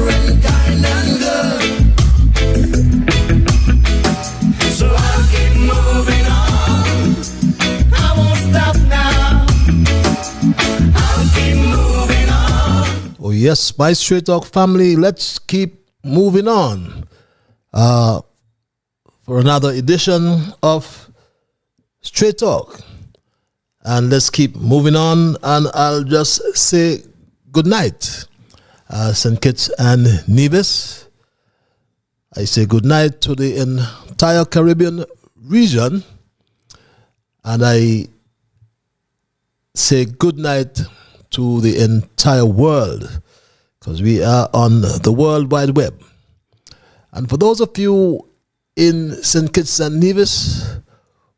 and kind and good. So I'll keep moving on. I won't stop now. I'll keep moving on. Oh yes, my Straight Talk family, let's keep moving on for another edition of Straight Talk. And let's keep moving on, and I'll just say good night, St. Kitts and Nevis. I say good night to the entire Caribbean region, and I say good night to the entire world, because we are on the World Wide Web. And for those of you in St. Kitts and Nevis,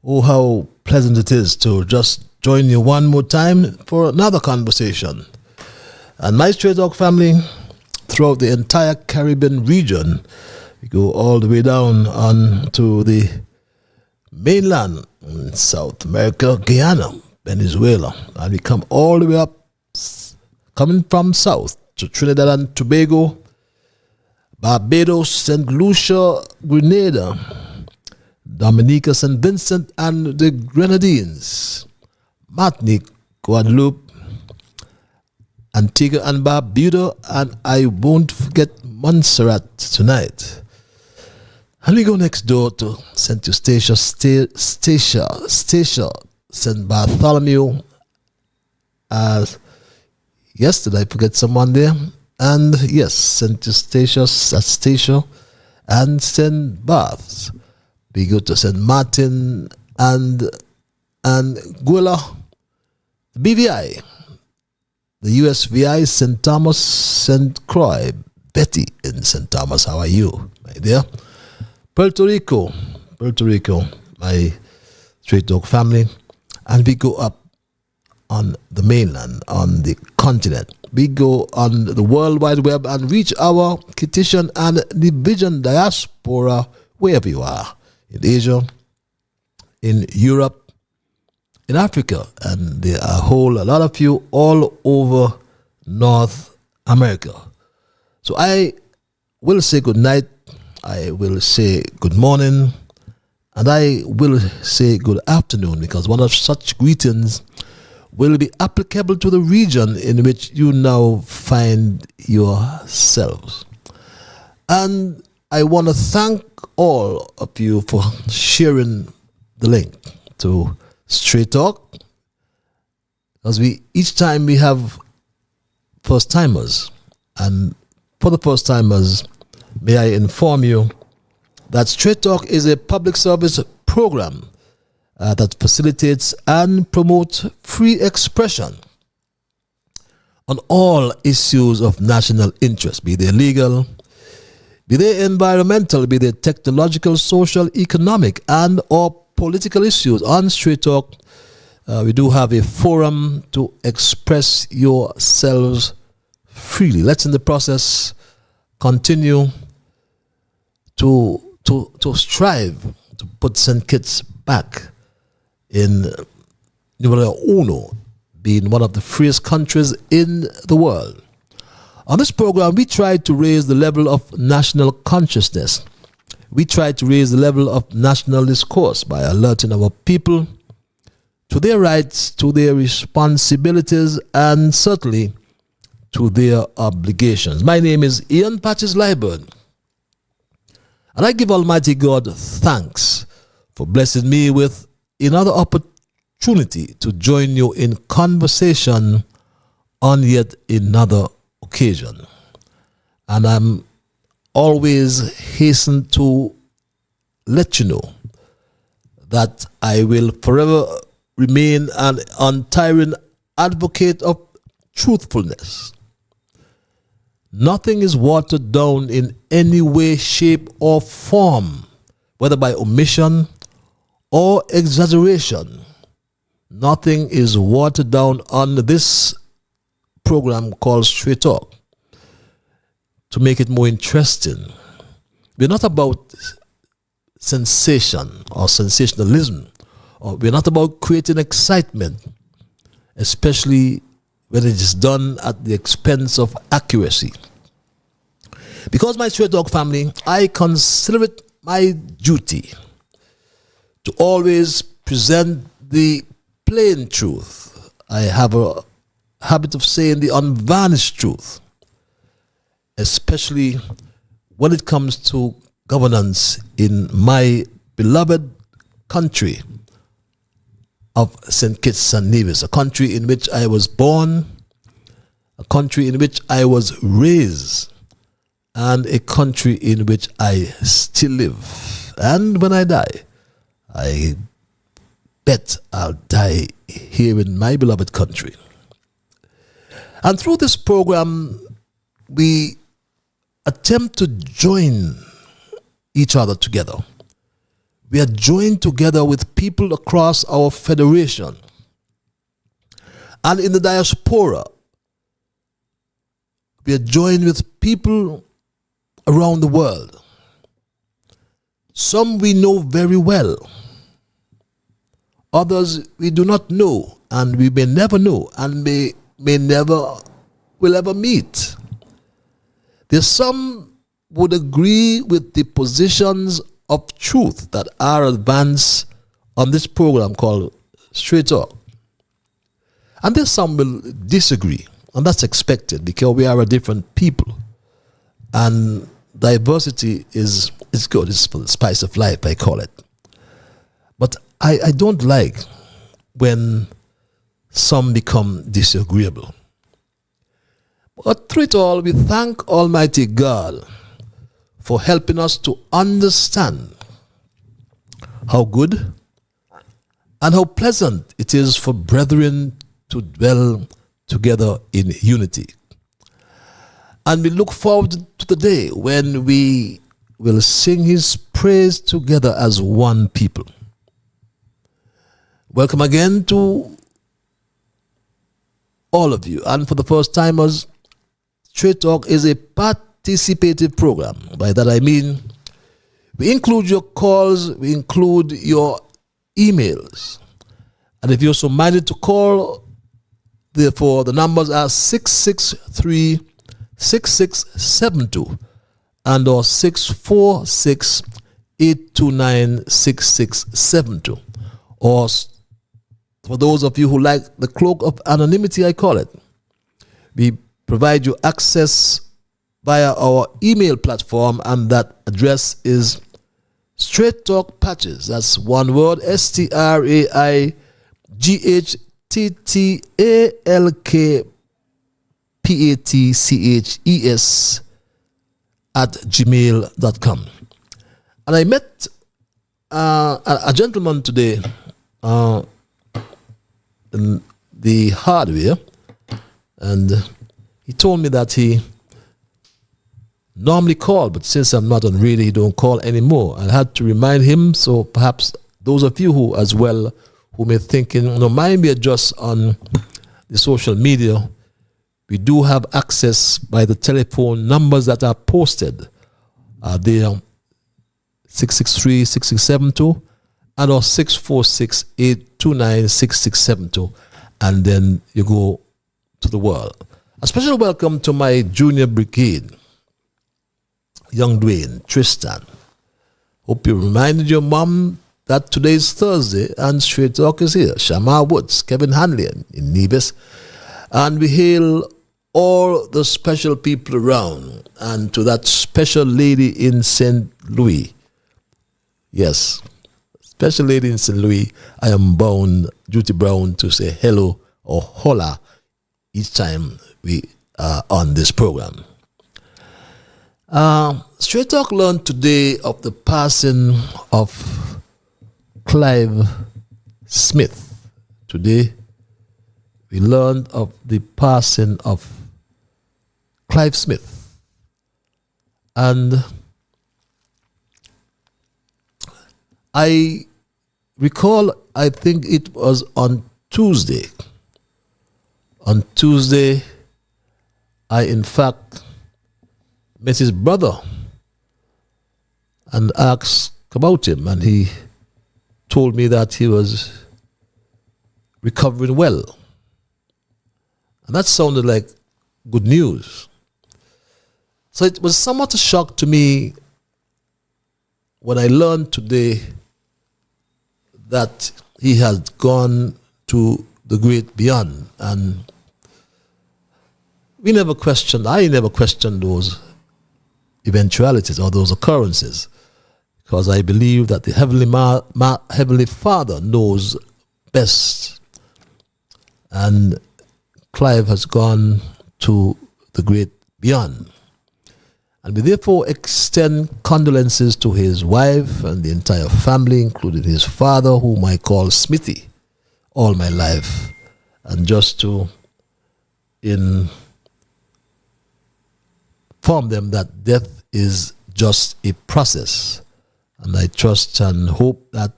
oh, how pleasant it is to just join you one more time for another conversation. And my Straight Talk family, throughout the entire Caribbean region, we go all the way down onto the mainland in South America, Guyana, Venezuela, and we come all the way up, coming from south to Trinidad and Tobago, Barbados, St. Lucia, Grenada, Dominica, St. Vincent and the Grenadines, Martinique, Guadeloupe, Antigua and Barbuda, and I won't forget Montserrat tonight. And we go next door to St. Eustatia, St. Bartholomew. Yesterday I forget someone there. And yes, St. Eustatia, Statia, and St. Barths. We go to St. Martin and Guila, the BVI, the USVI, St. Thomas, St. Croix, Betty in St. Thomas. How are you, my dear? Puerto Rico, my Straight Talk family. And we go up on the mainland, on the continent. We go on the World Wide Web and reach our Kittitian and Division diaspora, wherever you are, in Asia, in Europe, in Africa, and there are a lot of you all over North America. So I will say good night, I will say good morning, and I will say good afternoon, because one of such greetings will be applicable to the region in which you now find yourselves. And I want to thank all of you for sharing the link to Straight Talk, because each time we have first timers, and for the first timers, may I inform you that Straight Talk is a public service program that facilitates and promotes free expression on all issues of national interest, be they legal, be they environmental, be they technological, social, economic, and or political issues. On Straight Talk, we do have a forum to express yourselves freely. Let's, in the process, continue to strive to put St. Kitts back in numero uno, being one of the freest countries in the world. On this program, we try to raise the level of national consciousness. We try to raise the level of national discourse by alerting our people to their rights, to their responsibilities, and certainly to their obligations. My name is Ian Patches Liburd, and I give Almighty God thanks for blessing me with another opportunity to join you in conversation on yet another occasion. And I'm always hasten to let you know that I will forever remain an untiring advocate of truthfulness. Nothing is watered down in any way, shape, or form, whether by omission or exaggeration. Nothing is watered down on this program called Straight Talk to make it more interesting. We're not about sensation or sensationalism, or we're not about creating excitement, especially when it is done at the expense of accuracy. Because my Straight Talk family, I consider it my duty to always present the plain truth. I have a habit of saying the unvarnished truth, especially when it comes to governance in my beloved country of St. Kitts and Nevis, a country in which I was born, a country in which I was raised, and a country in which I still live. And when I die, I bet I'll die here in my beloved country. And through this program, we attempt to join each other together. We are joined together with people across our federation and in the diaspora. We are joined with people around the world. Some we know very well. Others we do not know, and we may never know, and may never will ever meet. There's some would agree with the positions of truth that are advanced on this program called Straight Talk. And there's some will disagree, and that's expected because we are a different people. And diversity is good, it's for the spice of life, I call it. But I don't like when some become disagreeable. But through it all, we thank Almighty God for helping us to understand how good and how pleasant it is for brethren to dwell together in unity. And we look forward to the day when we will sing His praise together as one people. Welcome again to all of you. And for the first timers, Straight Talk is a participative program. By that I mean, we include your calls, we include your emails. And if you're so minded to call, therefore the numbers are 663-6672 and or 646-829-6672. Or for those of you who like the cloak of anonymity, I call it, we provide you access via our email platform, and that address is Straight Talk Patches. That's one word, STRAIGHTTALKPATCHES @gmail.com. And I met a gentleman today in the hardware, and he told me that he normally called, but since I'm not on radio, he don't call anymore. I had to remind him, so perhaps those of you who as well who may thinking, mind me just on the social media, we do have access by the telephone numbers that are posted. There 663-6672 and or 646-829-6672, and then you go to the world. A special welcome to my junior brigade, young Dwayne, Tristan. Hope you reminded your mom that today's Thursday and Straight Talk is here. Shamar Woods, Kevin Hanley in Nevis, and we hail all the special people around, and to that special lady in St. Louis. Yes, special lady in St. Louis, I am bound, duty bound, to say hello or hola each time we are on this program. Straight Talk learned today of the passing of Clive Smith. Today we learned of the passing of Clive Smith. And I recall, I think it was on Tuesday. On Tuesday, I in fact met his brother and asked about him, and he told me that he was recovering well. And that sounded like good news. So it was somewhat a shock to me when I learned today that he had gone to the great beyond. And I never questioned those eventualities or those occurrences, because I believe that the Heavenly Father knows best. And Clive has gone to the great beyond. And we therefore extend condolences to his wife and the entire family, including his father, whom I call Smithy all my life. And just to inform them that death is just a process. And I trust and hope that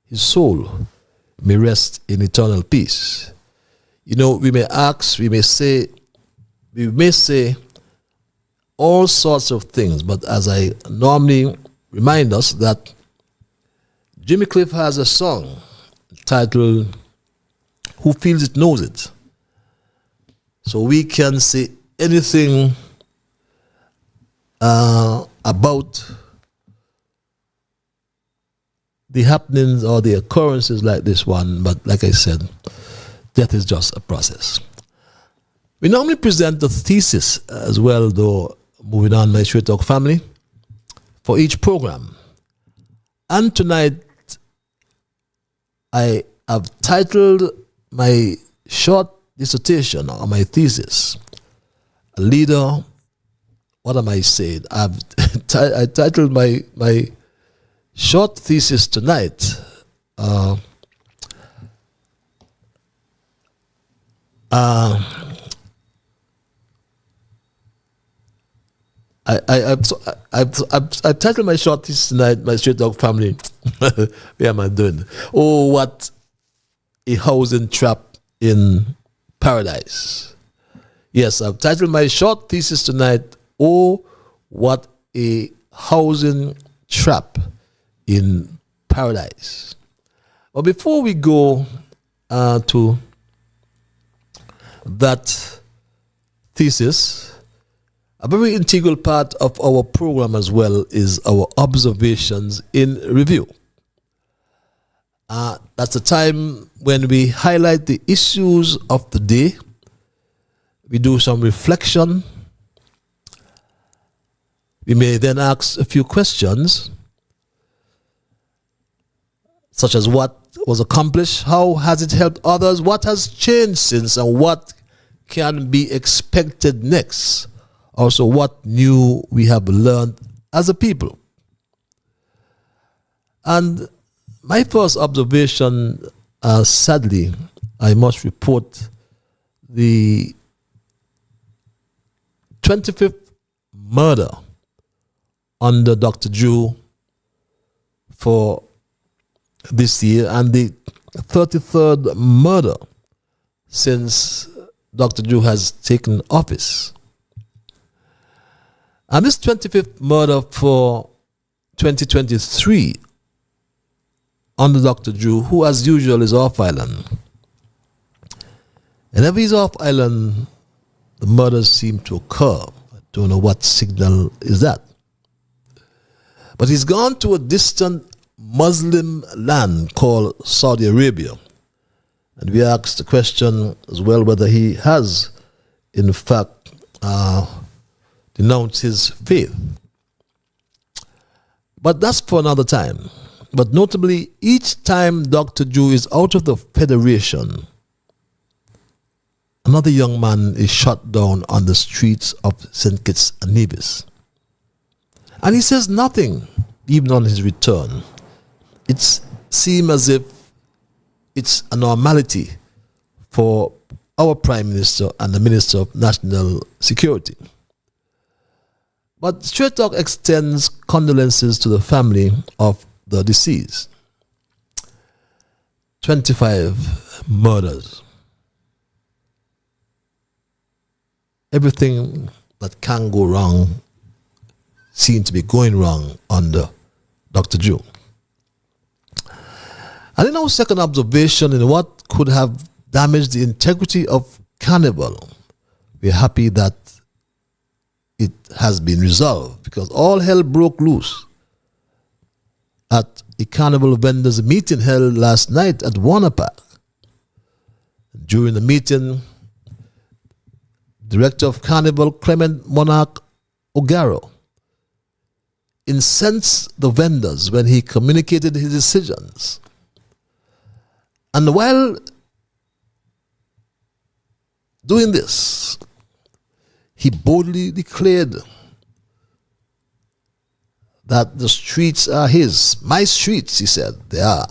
his soul may rest in eternal peace. You know, we may say all sorts of things, but as I normally remind us that Jimmy Cliff has a song titled "Who Feels It Knows It." So we can say anything about the happenings or the occurrences like this one, but like I said, death is just a process. We normally present the thesis as well, though, moving on, my Straight Talk family, for each program. And tonight, I have titled my short dissertation or my thesis, "A Leader." What am I saying? I titled my short thesis tonight, I've titled my short thesis tonight, my Straight Dog family. Where am I doing? Oh, what a housing trap in paradise. Yes, I've titled my short thesis tonight, "Oh, what a housing trap in paradise." But before we go to that thesis, a very integral part of our program as well is our observations in review. That's the time when we highlight the issues of the day. We do some reflection. We may then ask a few questions, such as what was accomplished, how has it helped others, what has changed since, and what can be expected next. Also, what new we have learned as a people. And my first observation, sadly, I must report the 25th murder under Dr. Drew for this year, and the 33rd murder since Dr. Drew has taken office. And this 25th murder for 2023 under Dr. Drew, who as usual is off island. Whenever he's off island, the murders seem to occur. I don't know what signal is that. But he's gone to a distant Muslim land called Saudi Arabia. And we asked the question as well whether he has, in fact, denounced his faith. But that's for another time. But notably, each time Dr. Drew is out of the Federation, another young man is shot down on the streets of St. Kitts and Nevis. And he says nothing, even on his return. It seems as if it's a normality for our Prime Minister and the Minister of National Security. But Straight Talk extends condolences to the family of the deceased. 25 murders. Everything that can go wrong seemed to be going wrong under Dr. Drew. And in our second observation, in what could have damaged the integrity of Carnival, we're happy that it has been resolved, because all hell broke loose at a carnival vendors meeting held last night at Warner Park. During the meeting, Director of Carnival Clement Monarch Ogaro incensed the vendors when he communicated his decisions. And while doing this, he boldly declared that the streets are his. My streets, he said, they are.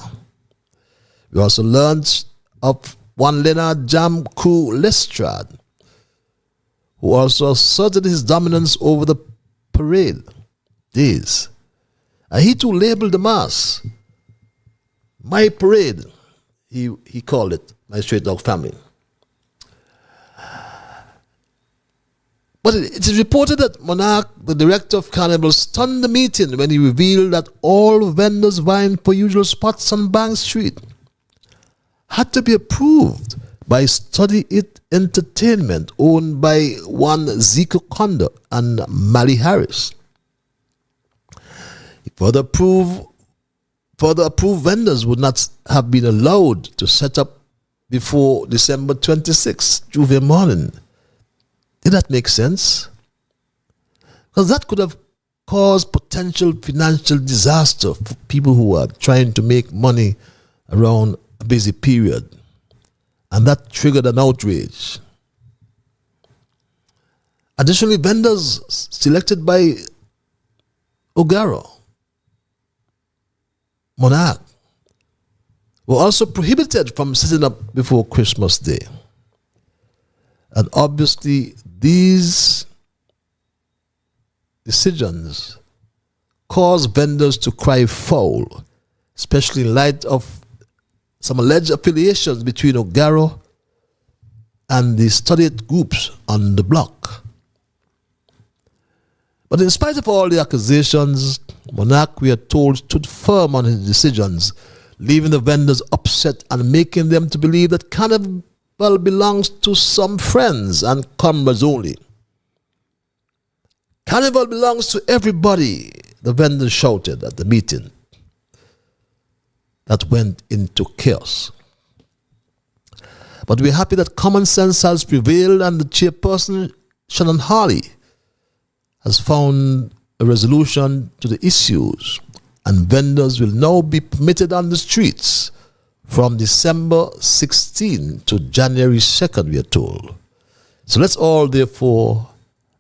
We also learned of one Leonard Jam Crew Lestrade, who also asserted his dominance over the parade days. And he too labeled the mass my parade. He called it my Straight Dog Family. But it is reported that Monarch, the director of Carnival, stunned the meeting when he revealed that all vendors vying for usual spots on Bank Street had to be approved by Study It Entertainment, owned by one Zeke Kondo and Mally Harris. Further approved vendors would not have been allowed to set up before December 26th, Juve morning. Did that make sense? Because that could have caused potential financial disaster for people who are trying to make money around a busy period. And that triggered an outrage. Additionally, vendors selected by Ogaro, Monarch, were also prohibited from setting up before Christmas Day. And obviously, these decisions cause vendors to cry foul, especially in light of some alleged affiliations between Ogaro and the studied groups on the block. But in spite of all the accusations, Monarch, we are told, stood firm on his decisions, leaving the vendors upset and making them to believe that Carnival belongs to some friends and comrades only. Carnival belongs to everybody, the vendors shouted at the meeting that went into chaos. But we're happy that common sense has prevailed, and the chairperson, Shannon Harley, has found a resolution to the issues, and vendors will now be permitted on the streets from December 16 to January 2nd, we are told. So let's all therefore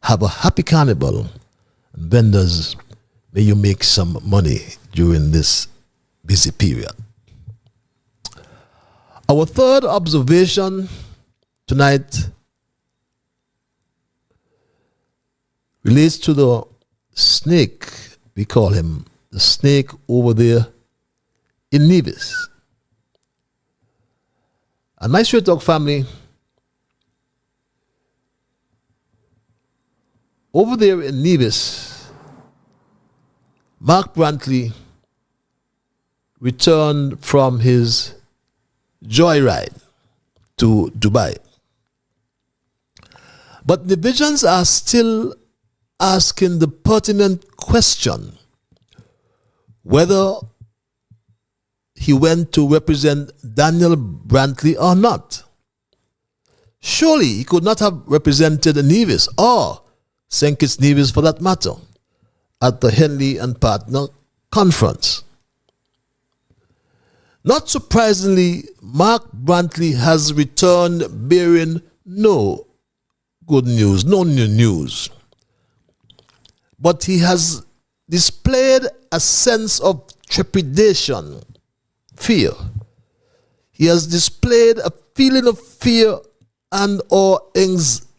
have a happy carnival, and vendors, may you make some money during this busy period. Our third observation tonight relates to the snake, we call him, the snake over there in Nevis. And my Straight Dog family, over there in Nevis, Mark Brantley returned from his joyride to Dubai. But the visions are still asking the pertinent question whether he went to represent Daniel Brantley or not. Surely he could not have represented Nevis or St. Kitts Nevis for that matter at the Henley and Partner conference. Not surprisingly, Mark Brantley has returned bearing no good news, no new news. But he has displayed a sense of trepidation, fear. He has displayed a feeling of fear and or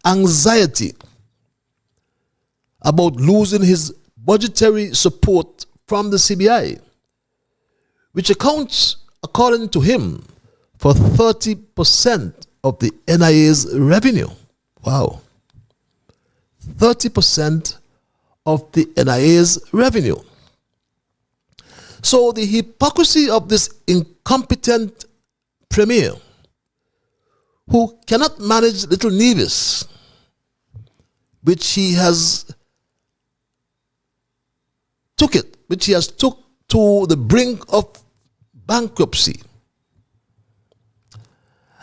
anxiety about losing his budgetary support from the CBI, which accounts, according to him, for 30% of the NIA's revenue. Wow. 30% of the NIA's revenue. So the hypocrisy of this incompetent premier, who cannot manage Little Nevis, which he has took it, which he has took to the brink of bankruptcy.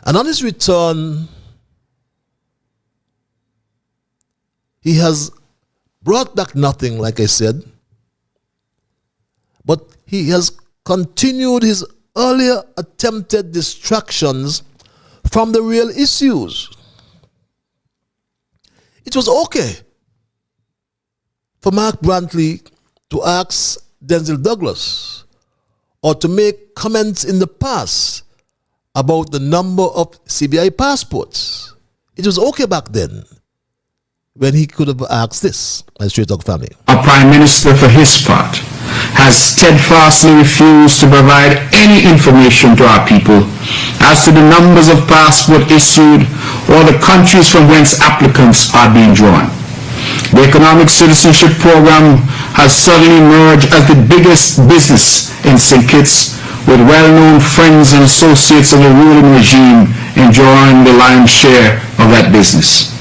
And on his return, he has brought back nothing, like I said, but he has continued his earlier attempted distractions from the real issues. It was okay for Mark Brantley to ask Denzel Douglas or to make comments in the past about the number of CBI passports. It was okay back then when he could have asked this, my Straight Talk family. Our Prime Minister, for his part, has steadfastly refused to provide any information to our people as to the numbers of passports issued or the countries from whence applicants are being drawn. The Economic Citizenship Program has suddenly emerged as the biggest business in St. Kitts, with well-known friends and associates of the ruling regime enjoying the lion's share of that business.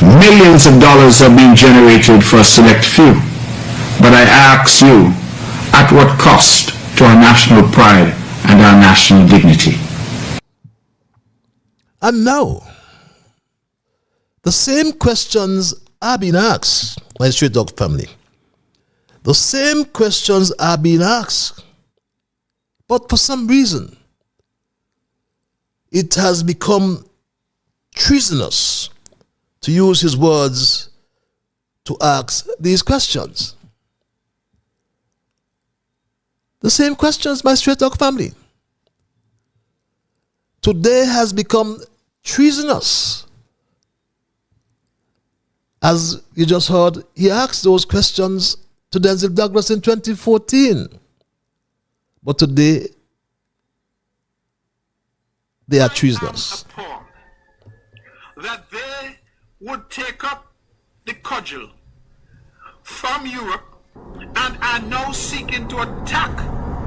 Millions of dollars are being generated for a select few. But I ask you, at what cost to our national pride and our national dignity? And now, the same questions are being asked, my Straight Talk family. The same questions are being asked. But for some reason, it has become treasonous, to use his words, to ask these questions. The same questions, my Straight Talk family. Today has become treasonous. As you just heard, he asked those questions to Denzel Douglas in 2014. But today, they are treasonous. I am appalled that they would take up the cudgel from Europe and are now seeking to attack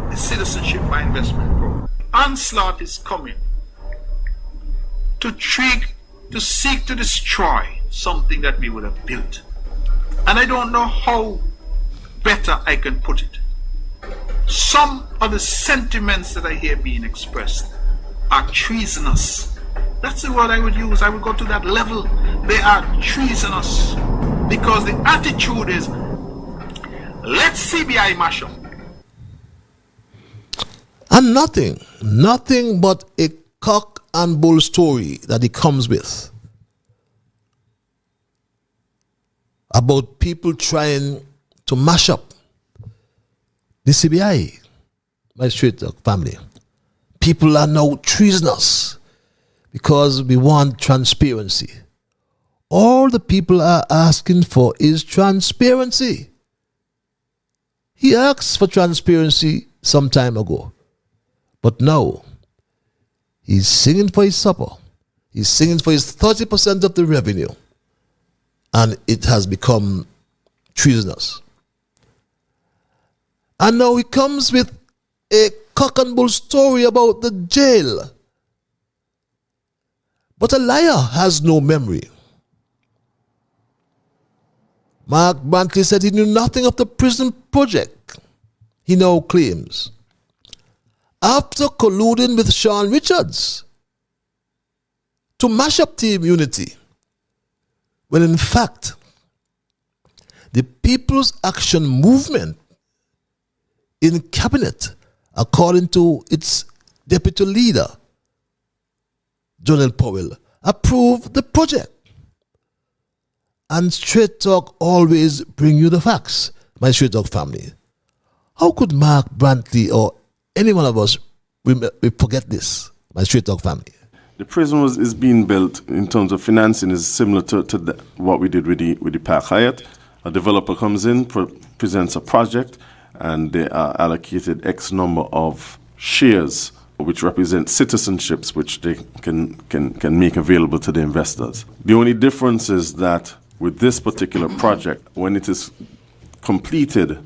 the Citizenship by Investment Program. Onslaught is coming to seek to destroy something that we would have built. And I don't know how better I can put it. Some of the sentiments that I hear being expressed are treasonous. That's the word I would use. I would go to that level. They are treasonous because the attitude is, let's CBI mash up. And nothing but a cock and bull story that he comes with about people trying to mash up the CBI, my Straight Talk family. People are now treasonous because we want transparency. All the people are asking for is transparency. He asked for transparency some time ago. But now, he's singing for his supper. He's singing for his 30% of the revenue. And it has become treasonous. And now he comes with a cock and bull story about the jail. But a liar has no memory. Mark Brantley said he knew nothing of the prison project, he now claims, after colluding with Sean Richards to mash up Team Unity, when in fact, the People's Action Movement in cabinet, according to its deputy leader, Jonel Powell, approved the project. And Straight Talk always bring you the facts, my Straight Talk family. How could Mark Brantley or any one of us we forget this, my Straight Talk family? The prison is being built in terms of financing is similar to what we did with the Park Hyatt. A developer comes in, presents a project, and they are allocated X number of shares, which represent citizenships, which they can make available to the investors. The only difference is that with this particular project, when it is completed,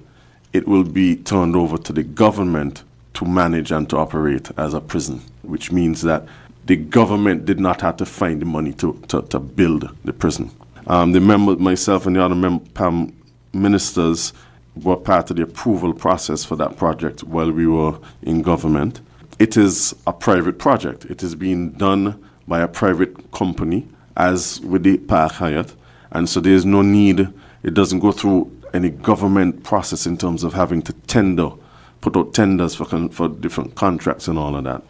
it will be turned over to the government to manage and to operate as a prison, which means that the government did not have to find the money to build the prison. The member, myself and the other ministers were part of the approval process for that project while we were in government. It is a private project. It is being done by a private company, as with the Park Hyatt, and so there is no need, it doesn't go through any government process in terms of having to put out tenders for different contracts and all of that.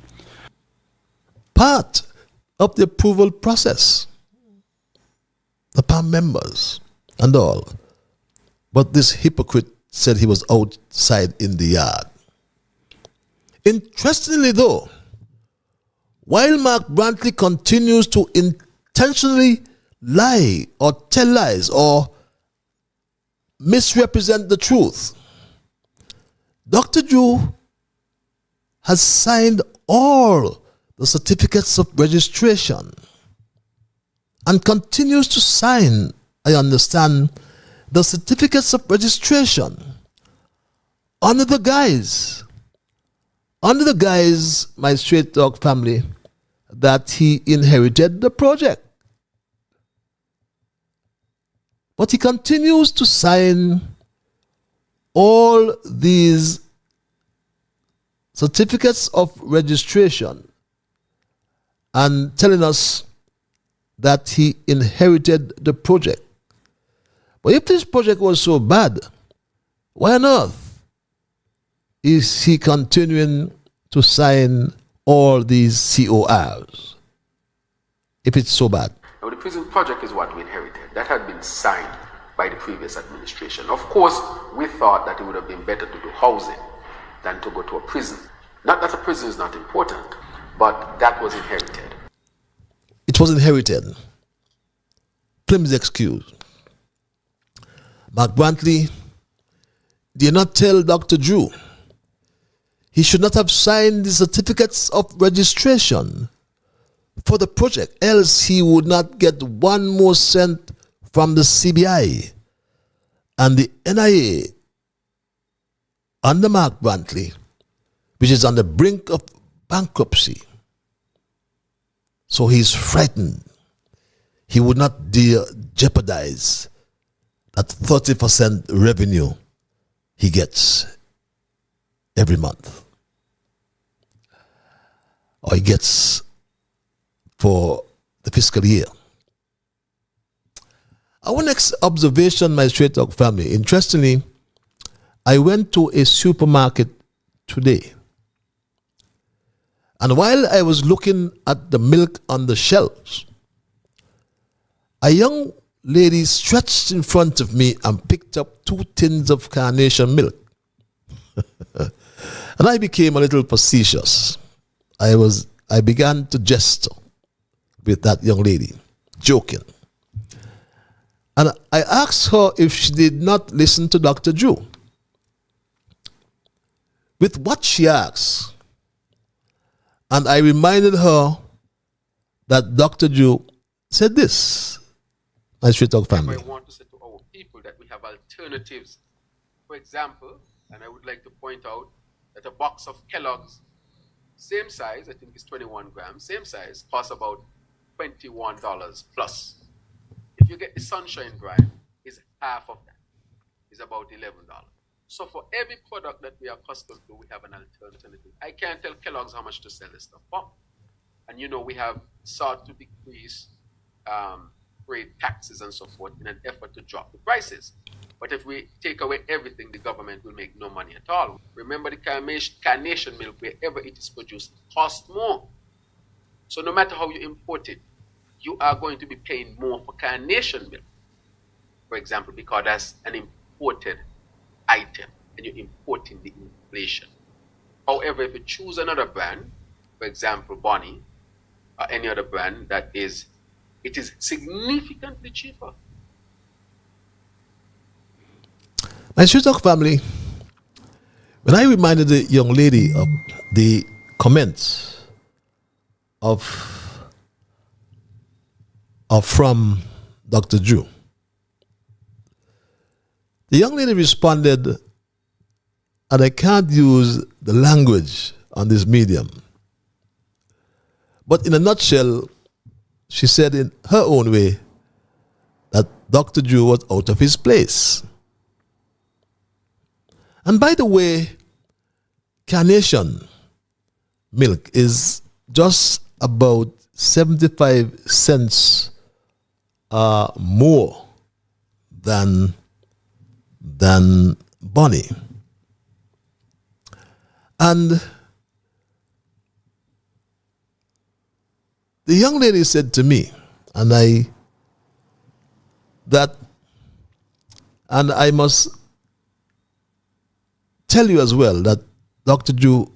Part of the approval process, the PAM members and all. But this hypocrite said he was outside in the yard. Interestingly though, while Mark Brantley continues to intentionally lie or tell lies or misrepresent the truth, Dr. Drew has signed all the certificates of registration and continues to sign, I understand, the certificates of registration under the guise, my Straight Dog family, that he inherited the project. But he continues to sign all these certificates of registration and telling us that he inherited the project. But if this project was so bad, why on earth is he continuing to sign all these CORs if it's so bad? Now, the prison project is what we inherited. That had been signed by the previous administration. Of course, we thought that it would have been better to do housing than to go to a prison. Not that a prison is not important, but that was inherited. It was inherited. Flimsy excuse. Mark Brantley did not tell Dr. Drew he should not have signed the certificates of registration for the project, else he would not get one more cent from the CBI and the NIA under Mark Brantley, which is on the brink of bankruptcy. So he's frightened. He would not dare jeopardize that 30% revenue he gets every month, or he gets for the fiscal year. Our next observation, my Straight Dog family. Interestingly, I went to a supermarket today, and while I was looking at the milk on the shelves, a young lady stretched in front of me and picked up 2 tins of carnation milk. And I became a little facetious. I began to jest with that young lady, joking. And I asked her if she did not listen to Dr. Drew. With what she asked, and I reminded her that Dr. Drew said this, my Straight Dog family. I want to say to our people that we have alternatives. For example, and I would like to point out that a box of Kellogg's, same size, I think it's 21 grams, same size, costs about $21 plus. If you get the Sunshine brand, it's half of that. It's about $11. So for every product that we are accustomed to, we have an alternative. I can't tell Kellogg's how much to sell this stuff for. And you know, we have sought to decrease freight taxes and so forth in an effort to drop the prices. But if we take away everything, the government will make no money at all. Remember, the carnation milk, wherever it is produced, costs more. So no matter how you import it, you are going to be paying more for carnation milk, for example, because that's an imported item and you're importing the inflation. However, if you choose another brand, for example, Bonnie, or any other brand it is significantly cheaper. My Straight Dog family, when I reminded the young lady of the comments from Dr. Drew, the young lady responded, and I can't use the language on this medium, but in a nutshell, she said in her own way that Dr. Drew was out of his place. And by the way, carnation milk is just about 75 cents more than Bonnie. And the young lady said to me, and I must tell you as well that Dr. Drew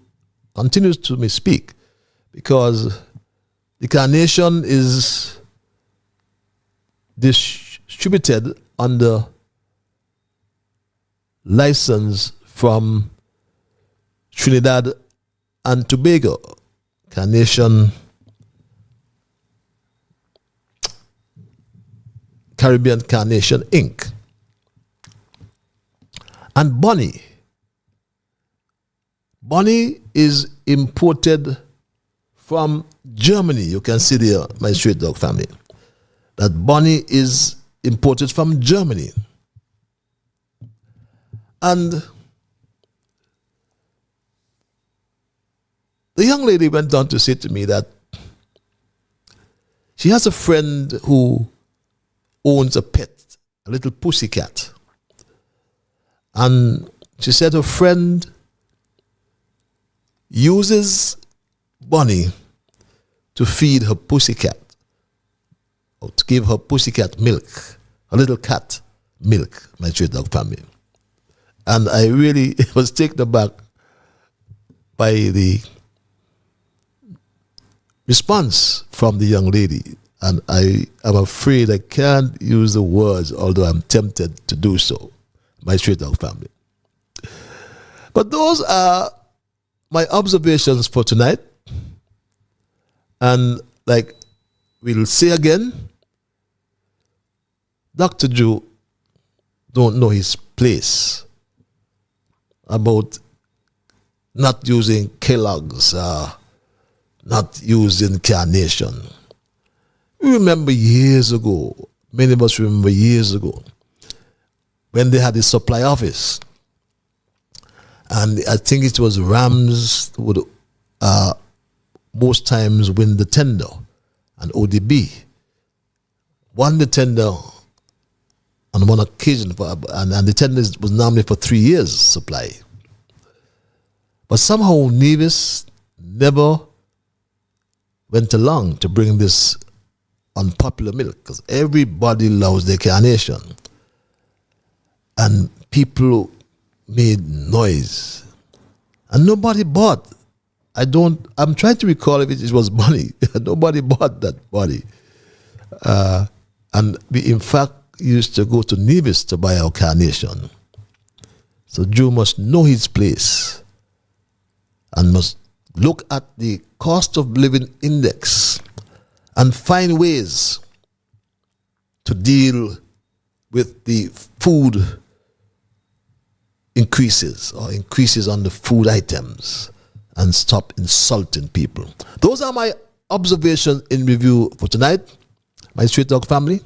continues to me speak, because the carnation is distributed under license from Trinidad and Tobago. Carnation, Caribbean Carnation Inc. And Bonnie is imported from Germany. You can see there, my straight dog family, that Bonnie is imported from Germany. And the young lady went on to say to me that she has a friend who owns a pet, a little pussycat. And she said her friend uses Bonnie to feed her pussycat, or to give her pussycat milk, a little cat milk, my straight dog family. And I really was taken aback by the response from the young lady. And I am afraid I can't use the words, although I'm tempted to do so, my straight dog family. But those are my observations for tonight. And like we'll say again, Dr. Drew don't know his place about not using Kellogg's, not using carnation. We remember years ago, many of us remember years ago, when they had the supply office. And I think it was Rams would most times win the tender, and ODB won the tender on one occasion, and the tender was normally for 3 years supply. But somehow Nevis never went along to bring this unpopular milk, because everybody loves their carnation. And people made noise. And nobody bought. I'm trying to recall if it was Bonnie. Nobody bought that Bonnie. And we, in fact, used to go to Nevis to buy our carnation. So Drew must know his place and must look at the cost of living index and find ways to deal with the food increases or increases on the food items and stop insulting people. Those are my observations in review for tonight, my Straight Dog family.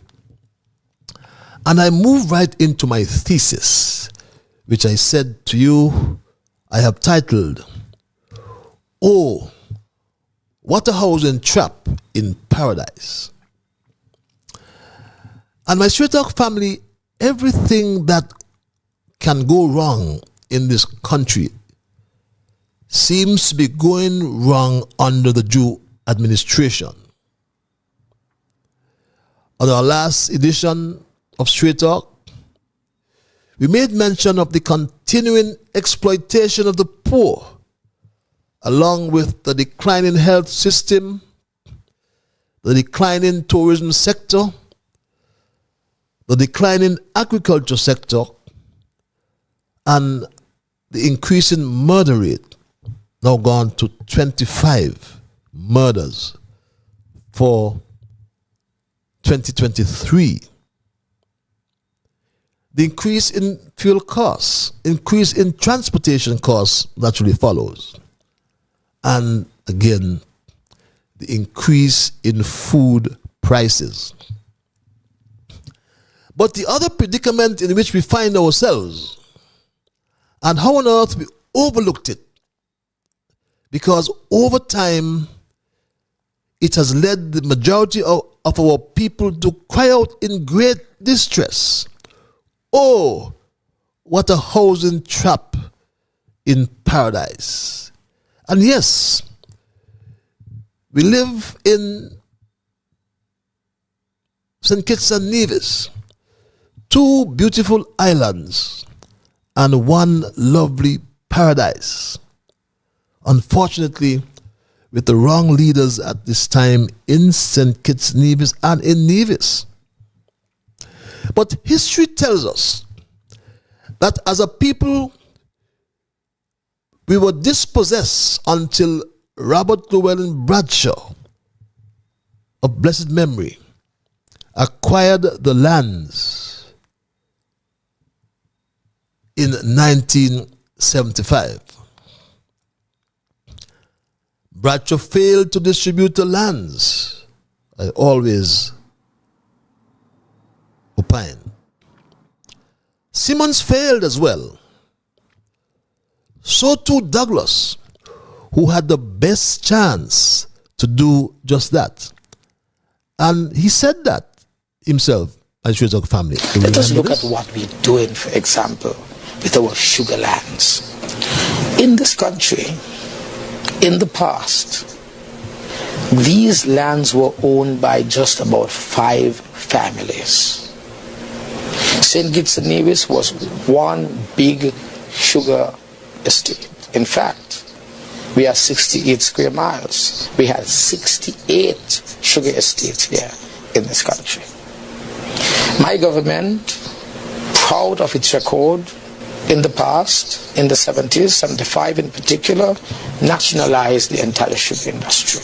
And I move right into my thesis, which I said to you, I have titled, "Oh, what a housing trap in paradise." And my Straight Dog family, everything that can go wrong in this country seems to be going wrong under the Drew administration. On our last edition of Straight Talk, we made mention of the continuing exploitation of the poor, along with the declining health system, the declining tourism sector, the declining agriculture sector, and the increasing murder rate, now gone to 25 murders for 2023. The increase in fuel costs, increase in transportation costs naturally follows. And again, the increase in food prices. But the other predicament in which we find ourselves, And how on earth we overlooked it? Because over time, it has led the majority of our people to cry out in great distress. Oh, what a housing trap in paradise. And yes, we live in St. Kitts and Nevis, two beautiful islands and one lovely paradise. Unfortunately, with the wrong leaders at this time in St. Kitts, Nevis, and in Nevis. But history tells us that as a people, we were dispossessed until Robert Llewellyn Bradshaw, of blessed memory, acquired the lands in 1975. Bradshaw failed to distribute the lands. I always opine. Simmons failed as well. So too Douglas, who had the best chance to do just that. And he said that himself and to his family. Let us look at what we're doing, for example, with our sugar lands. In this country, in the past, these lands were owned by just about 5 families. St. Kitts and Nevis was one big sugar estate. In fact, we are 68 square miles. We had 68 sugar estates here in this country. My government, proud of its record, in the past, in the 70s, 75 in particular, nationalized the entire sugar industry.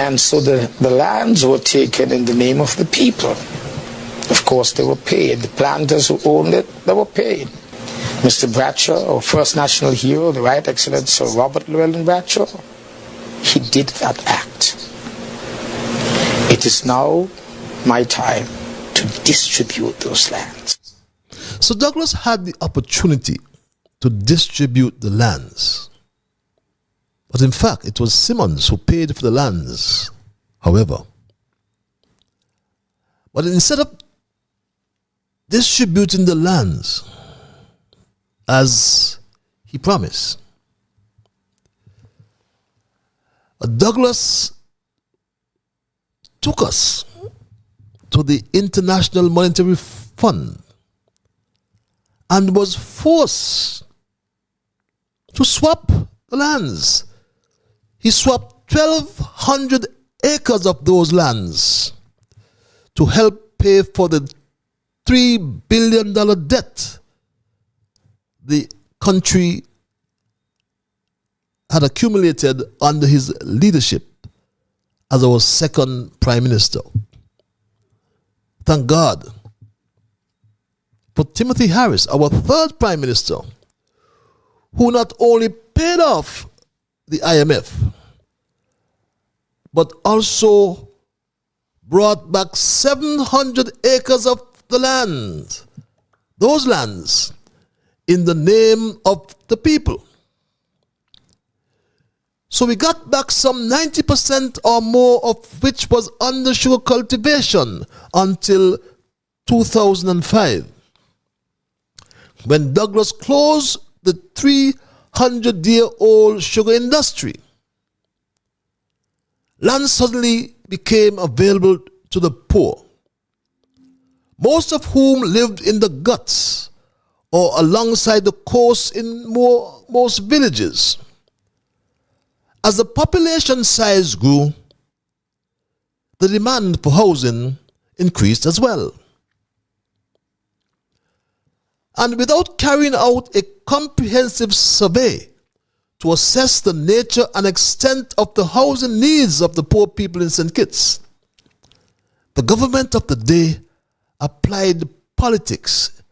And so the lands were taken in the name of the people. Of course, they were paid. The planters who owned it, they were paid. Mr. Bradshaw, our first national hero, the Right Excellent Sir Robert Llewellyn Bradshaw, he did that act. It is now my time to distribute those lands. So Douglas had the opportunity to distribute the lands. But in fact, it was Simmons who paid for the lands, however. But instead of distributing the lands as he promised, Douglas took us to the International Monetary Fund and was forced to swap the lands. He swapped 1,200 acres of those lands to help pay for the $3 billion debt the country had accumulated under his leadership as our second prime minister. Thank God for Timothy Harris, our third prime minister, who not only paid off the IMF, but also brought back 700 acres of the land, those lands, in the name of the people. So we got back some 90% or more of which was under sugar cultivation until 2005, when Douglas closed the 300-year-old sugar industry. Land suddenly became available to the poor, most of whom lived in the guts or alongside the coast in most villages. As the population size grew, the demand for housing increased as well. And without carrying out a comprehensive survey to assess the nature and extent of the housing needs of the poor people in St. Kitts, the government of the day applied politics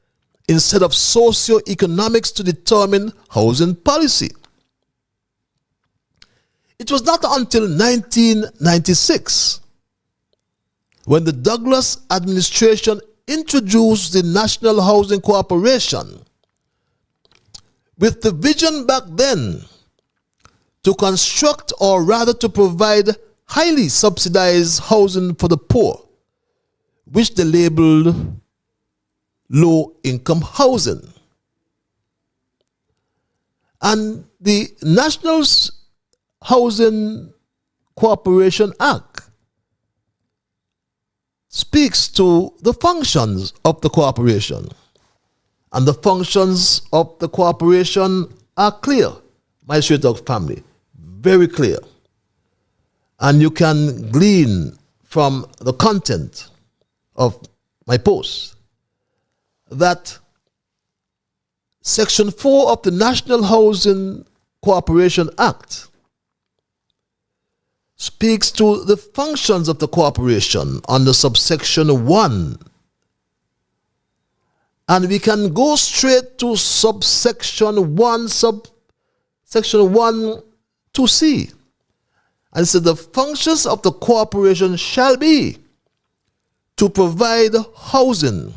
instead of socio-economics to determine housing policy. It was not until 1996 when the Douglas administration introduced the National Housing Corporation with the vision back then to construct, or rather to provide, highly subsidized housing for the poor, which they labeled low-income housing. And the National Housing Corporation Act speaks to the functions of the corporation. And the functions of the corporation are clear, my straight talk family, very clear. And you can glean from the content of my post that Section 4 of the National Housing Corporation Act speaks to the functions of the corporation under subsection 1. And we can go straight to subsection 1, subsection 1 to C. And so the functions of the corporation shall be to provide housing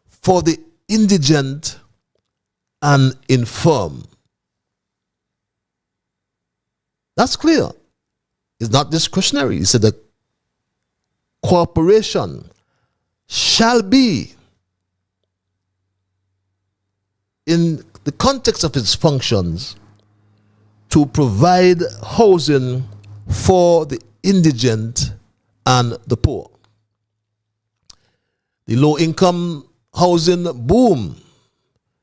for the indigent and infirm. That's clear. It's not discretionary. He said the corporation shall be, in the context of its functions, to provide housing for the indigent and the poor. The low-income housing boom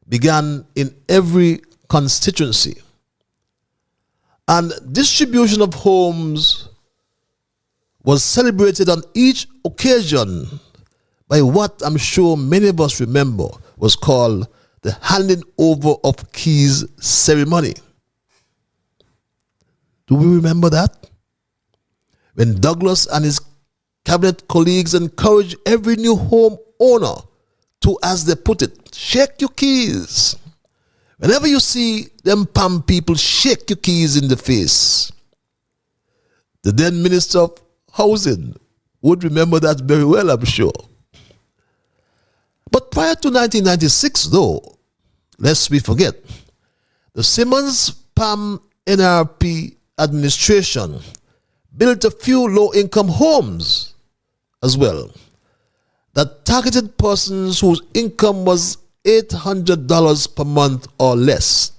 began in every constituency, and distribution of homes was celebrated on each occasion by what I'm sure many of us remember was called the handing over of keys ceremony. Do we remember that? When Douglas and his cabinet colleagues encouraged every new home owner to, as they put it, shake your keys. Whenever you see them PAM people, shake your keys in the face. The then Minister of Housing would remember that very well, I'm sure. But prior to 1996, though, lest we forget, the Simmons PAM NRP administration built a few low-income homes as well that targeted persons whose income was $800 per month or less.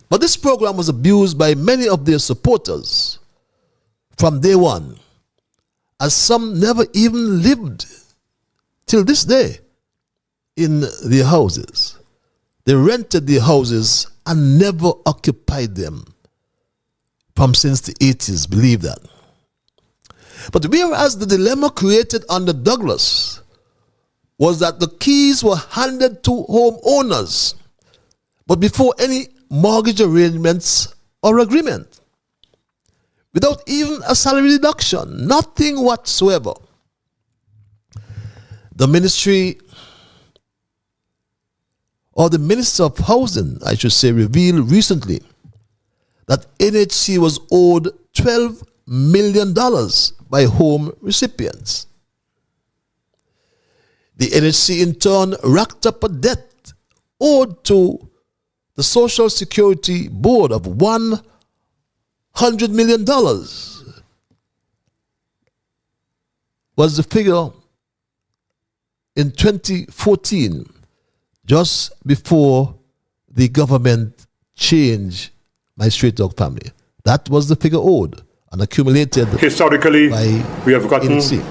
But this program was abused by many of their supporters from day one, as some never even lived till this day in their houses. They rented their houses and never occupied them from since the 80s, believe that. But whereas the dilemma created under Douglas was that the keys were handed to homeowners, but before any mortgage arrangements or agreement, without even a salary deduction, nothing whatsoever. The ministry, or the Minister of Housing, I should say, revealed recently that NHC was owed $12 million by home recipients. The NHC in turn racked up a debt owed to the Social Security Board of $100 million. Was the figure in 2014, just before the government changed my straight dog family. That was the figure owed and accumulated. Historically, we have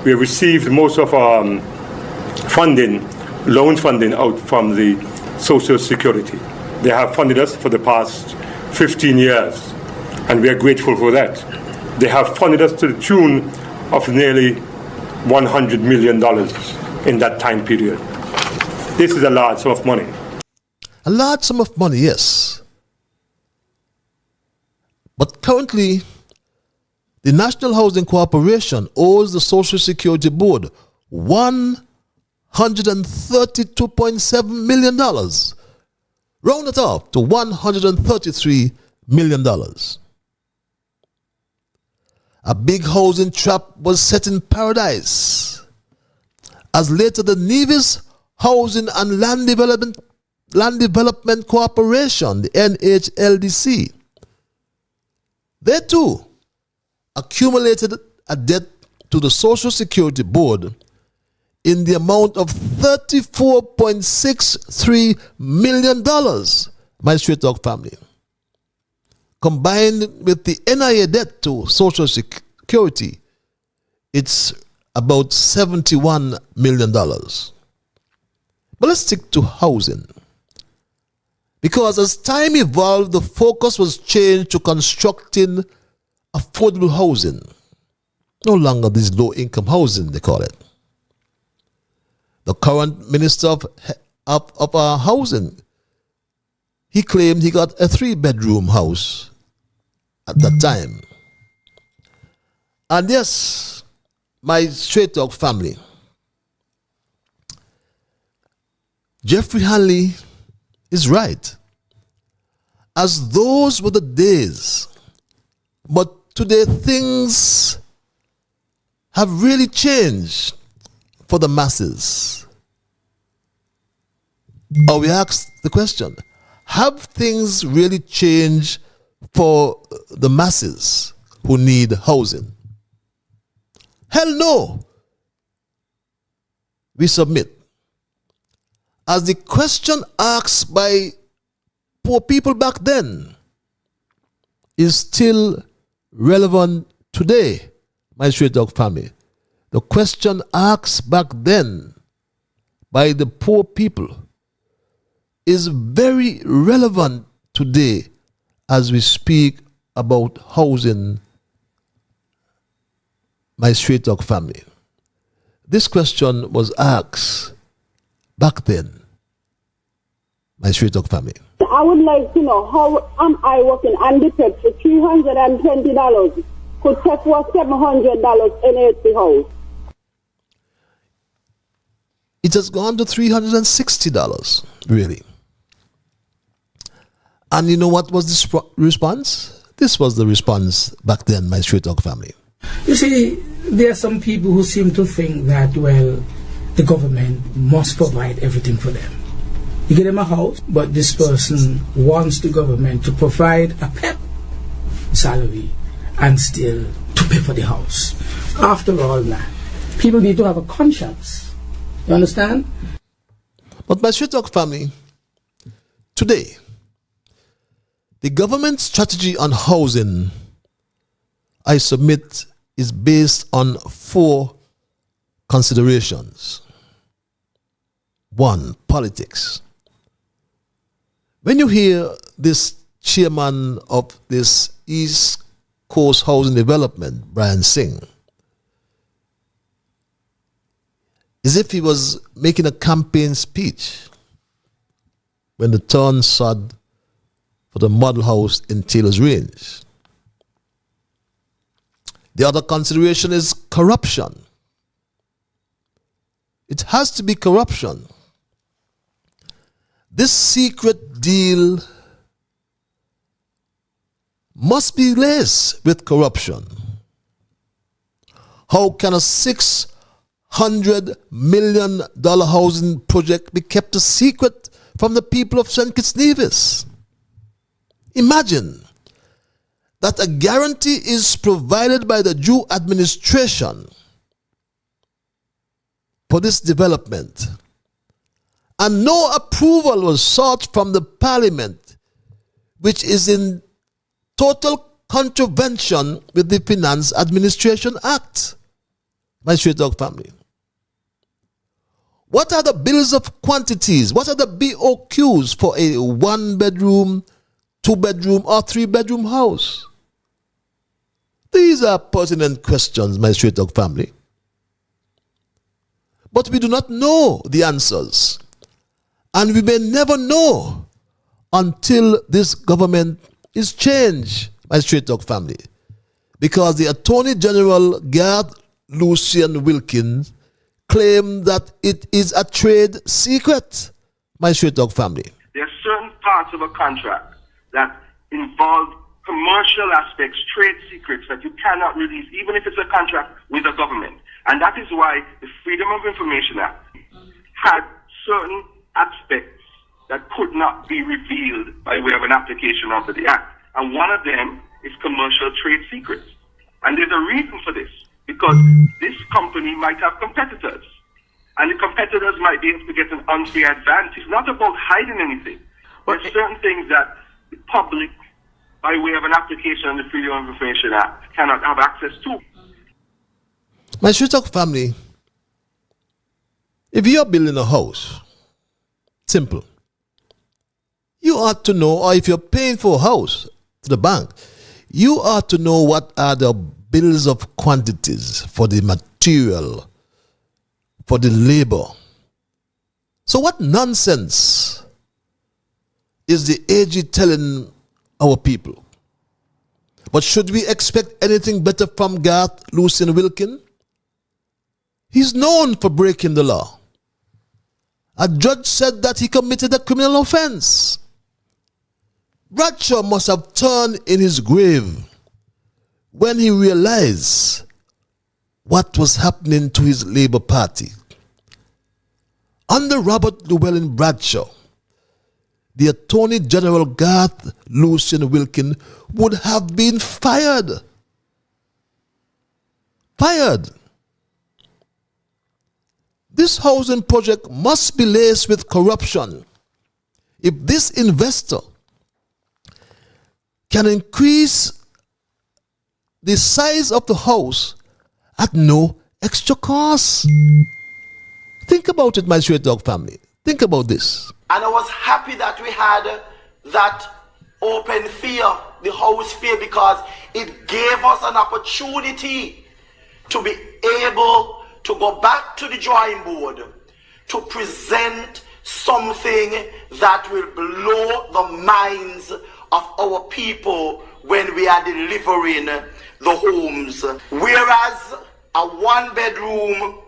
received most of our loan funding out from the Social Security. They have funded us for the past 15 years, and we are grateful for that. They have funded us to the tune of nearly $100 million in that time period. This is a large sum of money. A large sum of money, yes. But currently, the National Housing Corporation owes the Social Security Board $132.7 million. Round it off to $133 million. A big housing trap was set in paradise, as later the Nevis Housing and Land Development Land Development Corporation, the NHLDC, they too accumulated a debt to the Social Security Board in the amount of $34.63 million, my Straight Talk family. Combined with the NIA debt to Social Security, it's about $71 million. But let's stick to housing. Because as time evolved, the focus was changed to constructing affordable housing. No longer this low-income housing, they call it. The current Minister of Housing, he claimed he got a 3-bedroom house at that time. And yes, my Straight Talk family, Jeffrey Hanley is right. As those were the days, but today things have really changed for the masses. Or we ask the question, have things really changed for the masses who need housing? Hell no. We submit. As the question asked by poor people back then is still relevant today, my Straight Talk family. The question asked back then by the poor people is very relevant today as we speak about housing, my Straight Talk family. This question was asked back then, my Straight Talk family. I would like to know, how am I working undepressed for $320 could take for $700 in a house? It has gone to $360, really. And you know what was the response? This was the response back then, my Straight Talk family. You see, there are some people who seem to think that, well, the government must provide everything for them. You get them a house, but this person wants the government to provide a PEP salary and still to pay for the house. After all, man, people need to have a conscience. You understand? But my Straight Talk family, today, the government strategy on housing, I submit, is based on 4 considerations. 1, politics. When you hear this chairman of this East Coast Housing Development, Brian Singh, as if he was making a campaign speech when the turn sod for the model house in Taylor's Range. The other consideration is corruption. It has to be corruption. This secret deal must be laced with corruption. How can a $600 million housing project be kept a secret from the people of St. Kitts Nevis? Imagine that a guarantee is provided by the Jew administration for this development, and no approval was sought from the parliament, which is in total contravention with the Finance Administration Act, my Straight Talk family. What are the bills of quantities? What are the BOQs for a 1-bedroom, 2-bedroom, or 3-bedroom house? These are pertinent questions, my Straight Talk family. But we do not know the answers. And we may never know until this government is changed, my Straight Talk family. Because the Attorney General, Garth Lucian Wilkins, claimed that it is a trade secret, my Straight Talk family. There are certain parts of a contract that involve commercial aspects, trade secrets that you cannot release, even if it's a contract with the government. And that is why the Freedom of Information Act had certain aspects that could not be revealed by way of an application of the Act. And one of them is commercial trade secrets. And there's a reason for this, because this company might have competitors. And the competitors might be able to get an unfair advantage. It's not about hiding anything. There's certain things that the public, by way of an application of the Freedom of Information Act, cannot have access to. My Street Talk family, if you're building a house, simple. You ought to know, or if you're paying for a house to the bank, you ought to know what are the bills of quantities for the material, for the labor. So what nonsense is the AG telling our people? But should we expect anything better from Garth Lucien Wilkin? He's known for breaking the law. A judge said that he committed a criminal offense. Bradshaw must have turned in his grave when he realized what was happening to his Labour Party. Under Robert Llewellyn Bradshaw, the Attorney General Garth Lucien Wilkin would have been fired. Fired. This housing project must be laced with corruption. If this investor can increase the size of the house at no extra cost. Think about it, my Straight Dog family. Think about this. And I was happy that we had that open fair, the house fair, because it gave us an opportunity to be able to go back to the drawing board to present something that will blow the minds of our people when we are delivering the homes. Whereas a one-bedroom